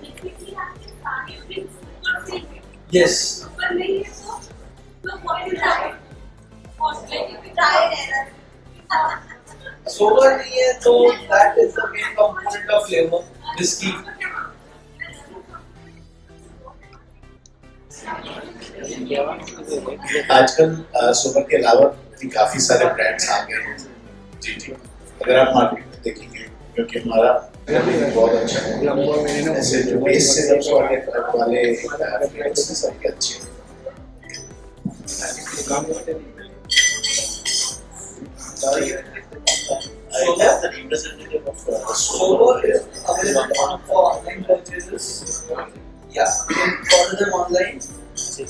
Yes. Sober नहीं है तो that is the main component of flavor. Whiskey. आजकल sober के अलावा भी काफी सारे ब्रांड्स आ गए हैं। जी जी, अगर आप मार्केट में देखेंगे, क्योंकि हमारा बहुत अच्छा है, ऐसे जो बेस से जब वाले ब्रांड्स हैं सबके अच्छे हैं। I have the representative of Sober is available for online purchases. Yeah, you can order them online. And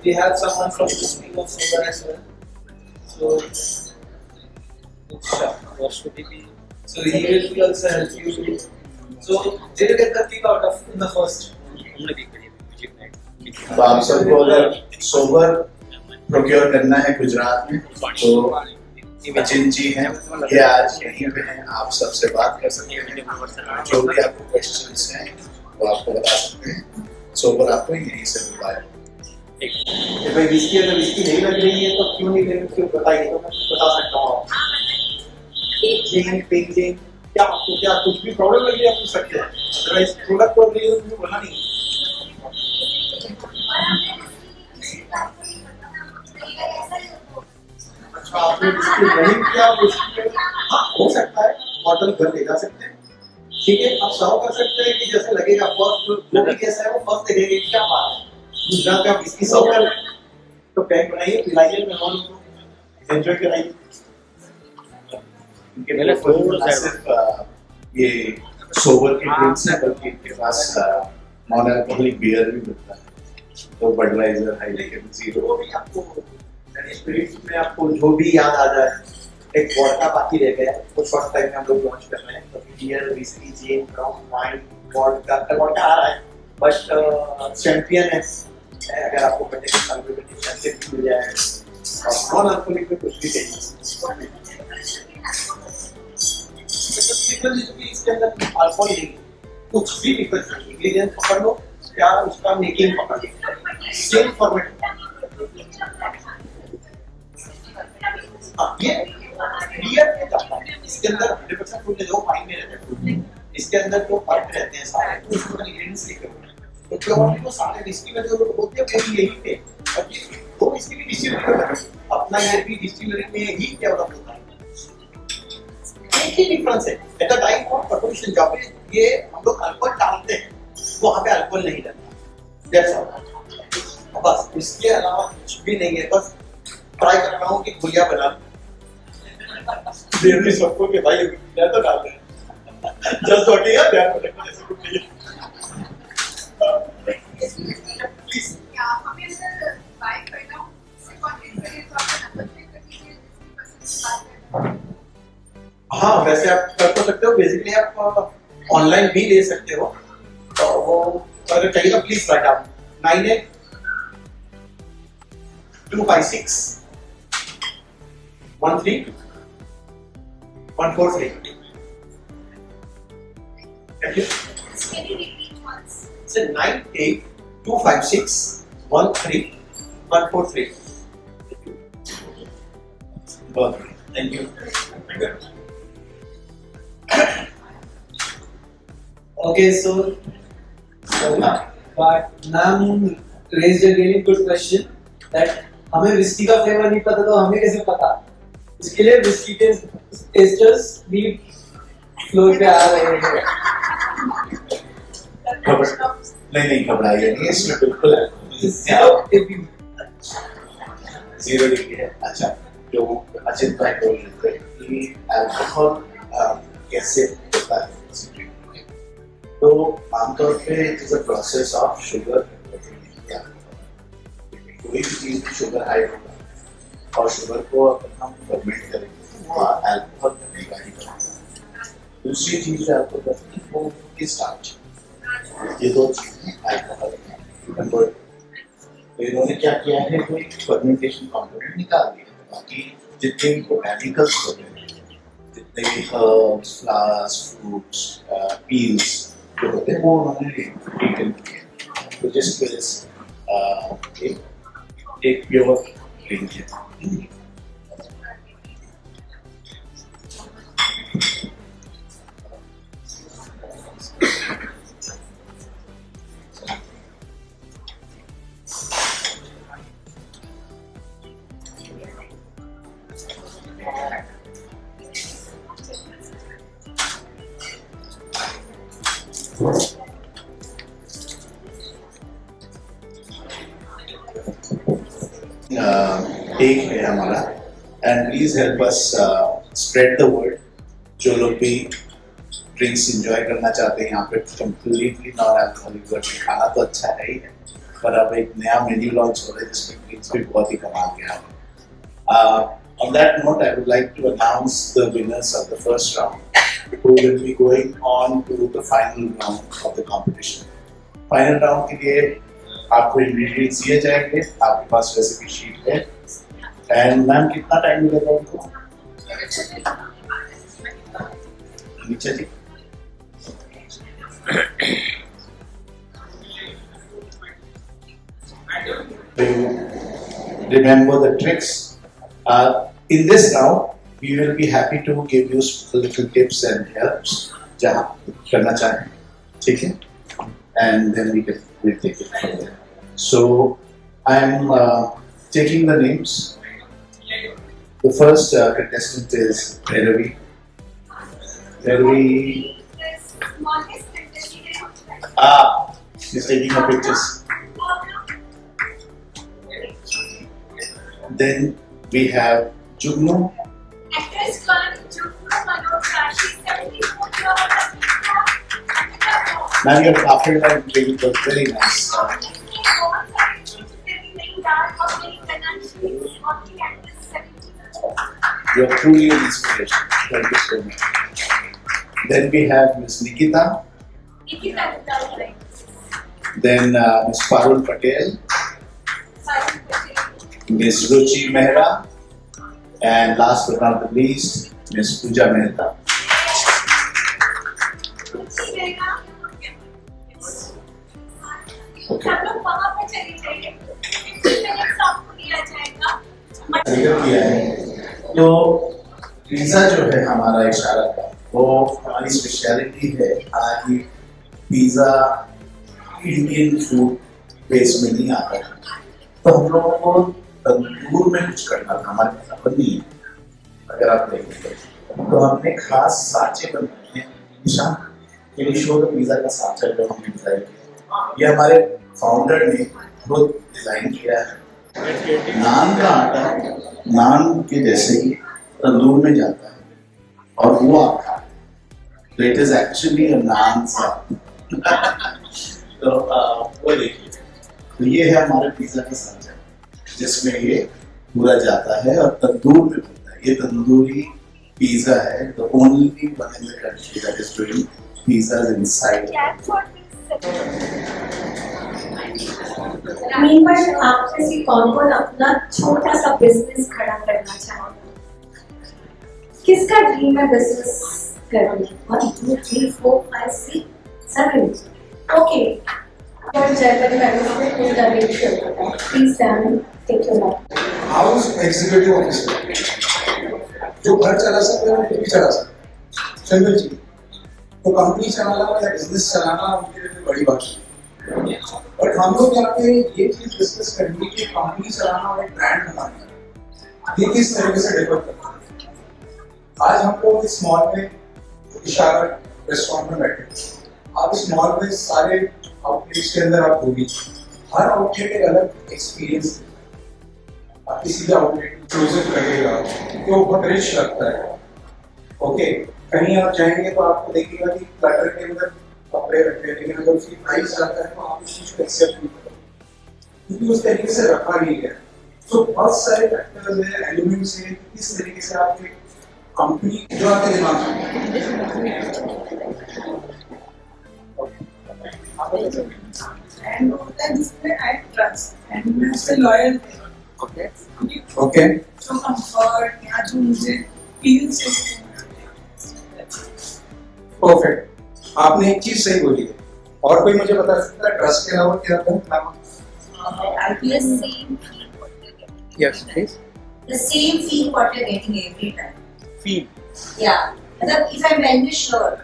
we have someone from the team of Sober as well. So, so he will also help you. So, did you get the kick out of in the first? तो आप सबको अगर sober procure करना है गुजरात में तो अचिन जी हैं, ये आज यहीं पे हैं, आप सबसे बात कर सकते हैं, जो भी आपको क्वेश्चंस हैं वो आपको बता सकते हैं। सोबर आपको यहीं से मिल पाएगा। भाई विस्की अगर विस्की नहीं लग रही है तो क्यों नहीं लेंगे, क्यों बताइए तो मैं बता सकता हूँ आपको। पेंटिंग क्या आपको क्या कुछ भी प्रॉब्लम लगी आप पूछ सकते हैं, अदरवाइज प्रोडक्ट प्रॉब्लम है तो मुझे बोलना नहीं। अच्छा आपने विस्की नहीं किया, विस्की हाँ हो सकता है, बॉटल घर ले जा सकते हैं, ठीक है, आप सर्व कर सकते हैं कि जैसे लगेगा फर्स्ट जो भी कैसा है वो फर्स्ट देखेंगे क्या बात है। गुजरात का विस्की सर्व कर तो पैक बनाइए, पिलाइए, मेहमानों को एंजॉय कराइए। इनके मेरे सिर्फ ये सोबर के ड्रिंक्स हैं, बल्कि इनके पास नॉन अल्कोहलिक बियर भी मिलता है, तो बडवाइजर, हाइनेकेन, जीरो भी आपको स्पिरिट्स में आपको जो भी याद आ जाए। एक वोडका बाकी रह गया, वो शॉर्ट टाइम में हम लोग लॉन्च कर रहे हैं, तो बियर, विस्की, जिन, रम, वाइन, वोडका आ रहा है, बट चैंपियन है, अगर आपको बर्थडे के साल में चैंपियन मिल जाए और नॉन अल्कोहलिक में कुछ भी चाहिए। इसके अंदर अल्कोहल नहीं, कुछ भी इंग्रेडिएंट पकड़ लो, क्या उसका मेकिंग पकड़ लो, सेम फॉर्मेट। ये बियर में जाता है, इसके अंदर 100% फूड जो फाइन में रहते हैं, इसके अंदर जो फर्क रहते हैं सारे उसको इंग्रेडिएंट्स लिखे हुए हैं, तो प्योरली वो सारे विस्की में जो लोग होते हैं वो भी यही थे, और ये वो विस्की भी डिस्टिलरी में अपना ये भी डिस्टिलरी में ही डेवलप होता है। एक ही डिफरेंस है, at the time of production जब ये हम लोग अल्कोहल डालते हैं वहाँ पे अल्कोहल नहीं रहता, दैट्स ऑल। बस इसके अलावा कुछ भी नहीं है, बस ट्राई कर रहा हूँ कि गुलिया बना देर सबको कि भाई गुलिया तो डाल दें, जस्ट हॉटिंग है ध्यान रखना जैसे कुछ नहीं है। प्लीज क्या हमें अगर बाय करना हो से कांटेक्ट करें तो आपका नंबर पे कर दीजिए, जिसकी बात करें। हाँ वैसे आप कर तो सकते हो, बेसिकली आप ऑनलाइन भी ले सकते हो, तो वो अगर चाहिए तो प्लीज राइट आप 98-256 13 143। Thank you. Can you repeat once? It's 98-256 13 143। बहुत Thank you. Okay, so but ma'am raised a really good question that हमें विस्की का फ्लेवर नहीं पता तो हमें कैसे पता, इसके लिए विस्की के टेस्टर्स भी फ्लोर पे आ रहे हैं। नहीं घबराइए नहीं, इसमें बिल्कुल जीरो डिग्री है। अच्छा, जो अचिंत भाई बोल रहे थे कि अल्कोहल कैसे होता है, तो आमतौर पे it is a process of sugar. कोई भी चीज में शुगर हाई होगा और शुगर को अगर हम फर्मेंट करेंगे वो अल्कोहल बनेगा ही बनेगा। दूसरी चीज जो आपको करनी है वो की स्टार्च, ये दो चीजें अल्कोहल कन्वर्ट। तो इन्होंने क्या किया है, कोई फर्मेंटेशन कंपोनेंट निकाल दिया, बाकी जितने भी बोटैनिकल्स होते हैं, जितने भी हर्ब्स, फ्लावर्स, फ्रूट्स, पील्स जो होते हैं वो उन्होंने टेकन किए, तो जिस वजह से एक प्योर ड्रिंक है। टेक है हमारा, and please help us spread the word. जो लोग भी ड्रिंक्स एंजॉय करना चाहते हैं यहाँ पे कंप्लीटली नॉन अल्कोहलिक वर्ड में, खाना तो अच्छा है ही है, पर अब एक नया मेन्यू लॉन्च हो रहा है जिसमें ड्रिंक्स भी बहुत ही कमाल के आ रहे हैं। On that note, I would like to announce the winners of the first round, who will be going on to the final round of the competition. Final round के लिए आपको ingredients दिए जाएंगे, आपके पास रेसिपी शीट है, and ma'am कितना time मिलेगा उनको? नीचे जी। Remember the tricks. In this round, we will be happy to give you little tips and helps जहाँ करना चाहें, ठीक है? And then we'll take it from there. So I am taking the names. The first contestant is Ravi. She's taking her pictures. Then we have Jugnu. Now your after that drink was very nice. You are truly an inspiration. Thank you so much. Then we have Miss Nikita. Then Miss Parul Patel. Miss Ruchi Mehra, and last but not the least, Miss Pooja Mehta. Okay. किया है तो pizza जो है हमारा इशारा का, वो हमारी स्पेशलिटी है। हालांकि पिज़्ज़ा इंडियन फूड बेस में नहीं आता है, तो हम लोगों को तंदूर में कुछ करना था, हमारे पास अपन नहीं है। अगर आप देखेंगे तो हमने खास सांचे बनाए हैं, निशान के लिए शो पिज़्ज़ा का सांचा जो हमने डिजाइन किया, ये हमारे फाउंडर ने खुद डिजाइन किया है। नान का आटा नान के जैसे ही तंदूर में जाता है और वो आप खाते हैं, तो इट इज एक्चुअली अ नान सा। तो वो देखिए, तो ये है हमारे पिज़्ज़ा का सांचा जिसमें ये पूरा जाता है और तंदूर में बनता है। ये तंदूरी पिज़्ज़ा है, the only one in the country that is doing pizzas inside. Meanwhile आप में से कौन-कौन अपना छोटा सा बिजनेस खड़ा करना चाहेगा? किसका ड्रीम है बिजनेस करने? 1 2 3 4 5 6 7 ओके। और जयपुर मैनेजमेंट को डायरेक्ट शुरू करता है। Please Dan take your mic. House executive officer जो घर चला सकते हैं वो भी चला सकते हैं, सिंपल चीज। तो कंपनी चलाना या बिजनेस चलाना उनके लिए बड़ी बात है। बट हम लोग यहाँ पे ये चीज डिस्कस करेंगे कि कंपनी चलाना और एक ब्रांड बनाना ये किस तरीके से डेवलप करना है। आज हम लोग इस मॉल में इशारा रेस्टोरेंट में बैठे, आप इस मॉल में सारे आउटलेट्स के अंदर आप होगी, हर आउटलेट एक अलग एक्सपीरियंस है। आप किसी भी आउटलेट एक्सक्लूसिव लगेगा तो बहुत रिच लगता है। ओके, कहीं आप जाएंगे तो आपको देखिएगा कि क्लटर के अंदर कपड़े रखे हैं, लेकिन अगर उसकी प्राइस आता है तो आप उस चीज को एक्सेप्ट नहीं करोगे क्योंकि उस तरीके से रखा नहीं गया। तो बहुत सारे फैक्टर्स हैं, एलिमेंट्स हैं कि किस तरीके से आप कंपनी जो आपके दिमाग में एंड होता है जिसमें आई ट्रस्ट एंड मैं उससे लॉयल ओके जो कंफर्ट या जो मुझे फील से परफेक्ट। आपने एक चीज सही बोली है, और कोई मुझे बता सकता है ट्रस्ट के अलावा क्या होता है? The same feel what you're getting. Yes, please. The same feel what you're getting every time. Feel. Yeah. मतलब if I'm wearing a shirt,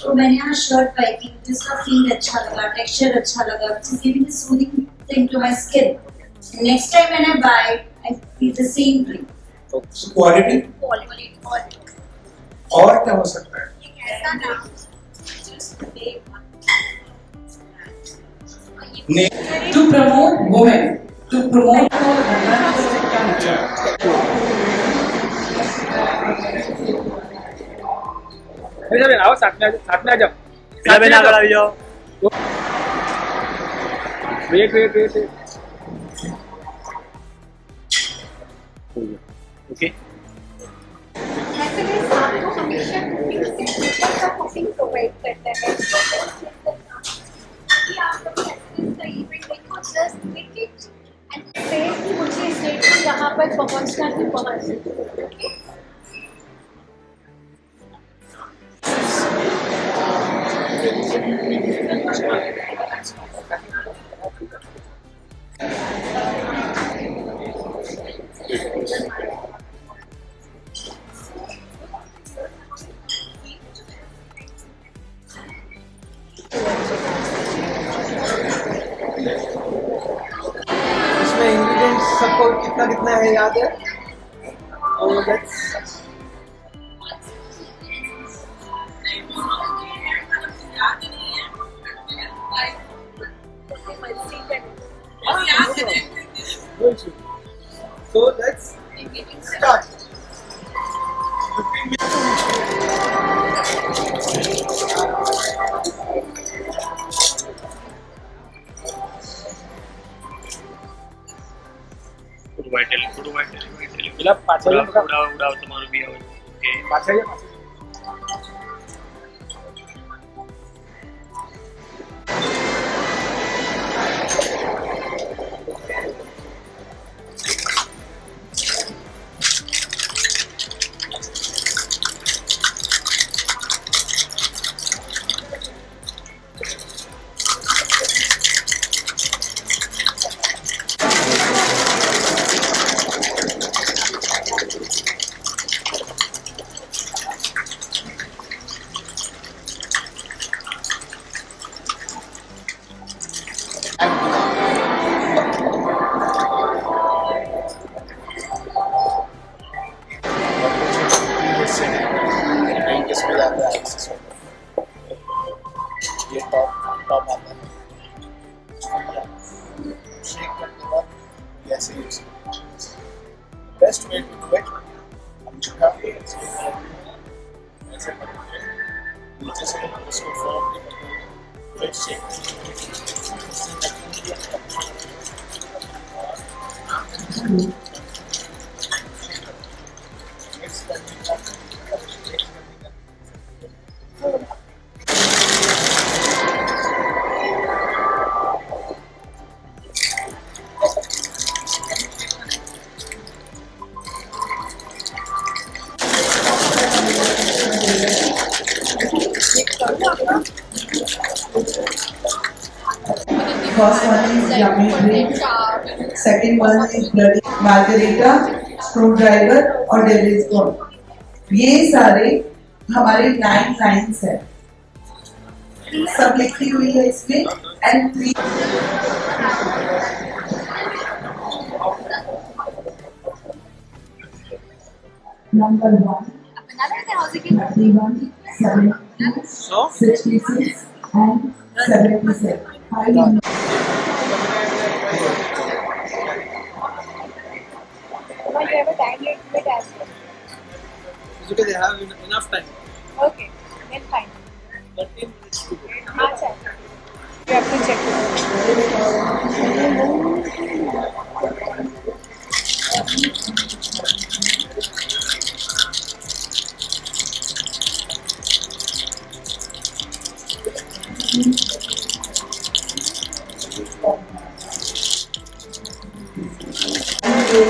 तो मैंने यहाँ शर्ट पाई थी, मुझे इसका फील अच्छा लगा, टेक्सचर अच्छा लगा, which is giving a soothing thing to my skin. Next time when I buy it, I feel the same thing. Quality Quality. और क्या हो सकता है? ऐसा ना, just make one. to promote women, to promote अरे आओ साथ में आ जाओ वेट ओके ऐसे में आपको हमेशा कुकिंग प्रोवाइड करता है कि आप जस्ट मेक इट एंड से कि मुझे इस डेट को यहाँ पर पहुँचना ही पहुँच इसमें इंग्रेडिएंट्स सबको कितना है याद है? और लेट्स So let's start. 15 પેલા પાછળ ઉડાવ તમારું બી આવે ઓકે પાછળ ये टॉप आता है शेक करने के बाद ऐसे use best way to do it हम चुका ऐसे करके नीचे से इसको फॉर्म करके फिर shake First one is yummy drink, second one is bloody margarita, screwdriver और devil's bone. ये सारे हमारे 9 लाइन्स है, सब लिखी हुई है इसमें and 3 Number 1 31 76 and 77. you have a time limit as well. because they have enough time. Okay, then fine. 13 minutes to go. Acha. You have to check it. आप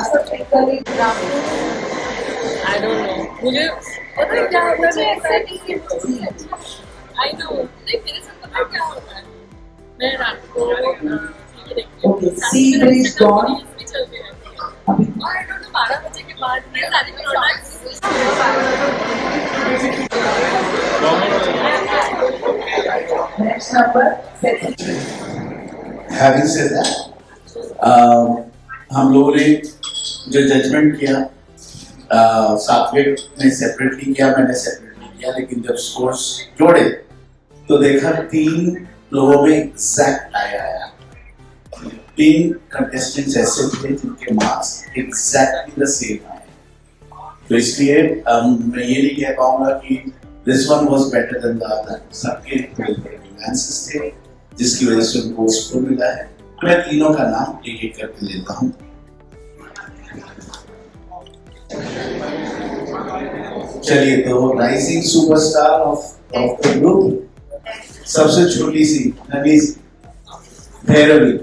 सब पिक कर लीजिए। I don't know. मुझे पता है क्या होता है मेरे साथ? I know. नहीं मेरे साथ पता है क्या होता है? मैं रात को टीवी देखती हूँ। Okay, sea breeze gone. भी चलती रहती है। और I don't know 12 बजे के बाद ये सारी products Next number, second. Having said that, हम लोगों ने जो जजमेंट किया सात्विक ने सेपरेटली किया, मैंने सेपरेटली किया, लेकिन जब स्कोर्स जोड़े तो देखा 3 लोगों में एग्जैक्ट टाई आया। 3 कंटेस्टेंट्स ऐसे थे जिनके मार्क्स एग्जैक्टली द सेम आए। तो इसलिए मैं ये नहीं कह पाऊंगा कि this one was better than the other. सबके न्यूएंसेस थे जिसकी वजह से उनको स्कोर मिला है। मैं तीनों का नाम एक एक करके लेता हूँ। चलिए, तो rising superstar of the group, सबसे छोटी सी ननी सी भैरवी।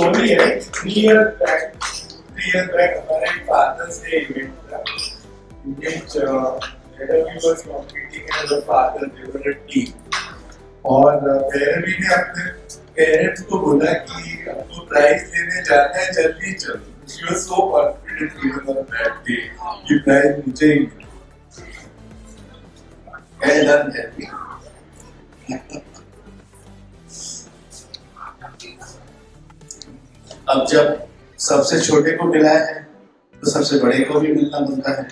Only 3 years back, हमारे Father's Day event था, in which Bhairavi was competing as a father, they were a team. और Bhairavi ने अपने पेरेंट्स को बोला कि आपको प्राइज लेने जाना है, जल्दी चलो। She was so confident even on that day कि प्राइज मुझे ही मिला। Well done, Bhairavi. अब जब सबसे छोटे को मिला है तो सबसे बड़े को भी मिलना बनता है।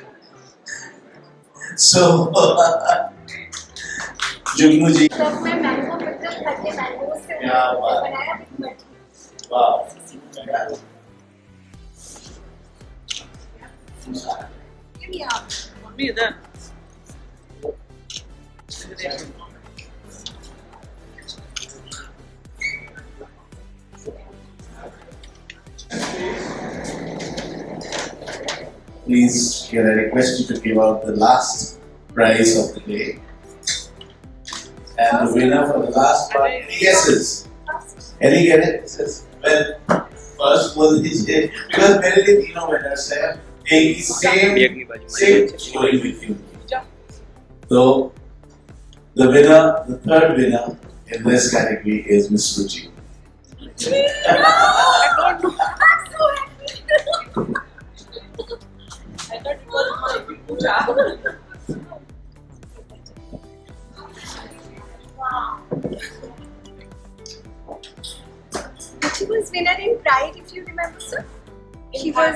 सो जुगनू जी, तब मैं मैंगो बटर करके मैंगो से क्या बात। बनाया। वाह, मम्मी इधर please, can I request you to give out the last prize of the day? And the winner for the last part, any guesses? Any get it? Says, well, first was his day, because मेरे लिए तीनों winners हैं, एक ही same story with you. So, the winner, the third winner in this category is Miss Ruchi. She was winner in Pride, if you remember, sir. She was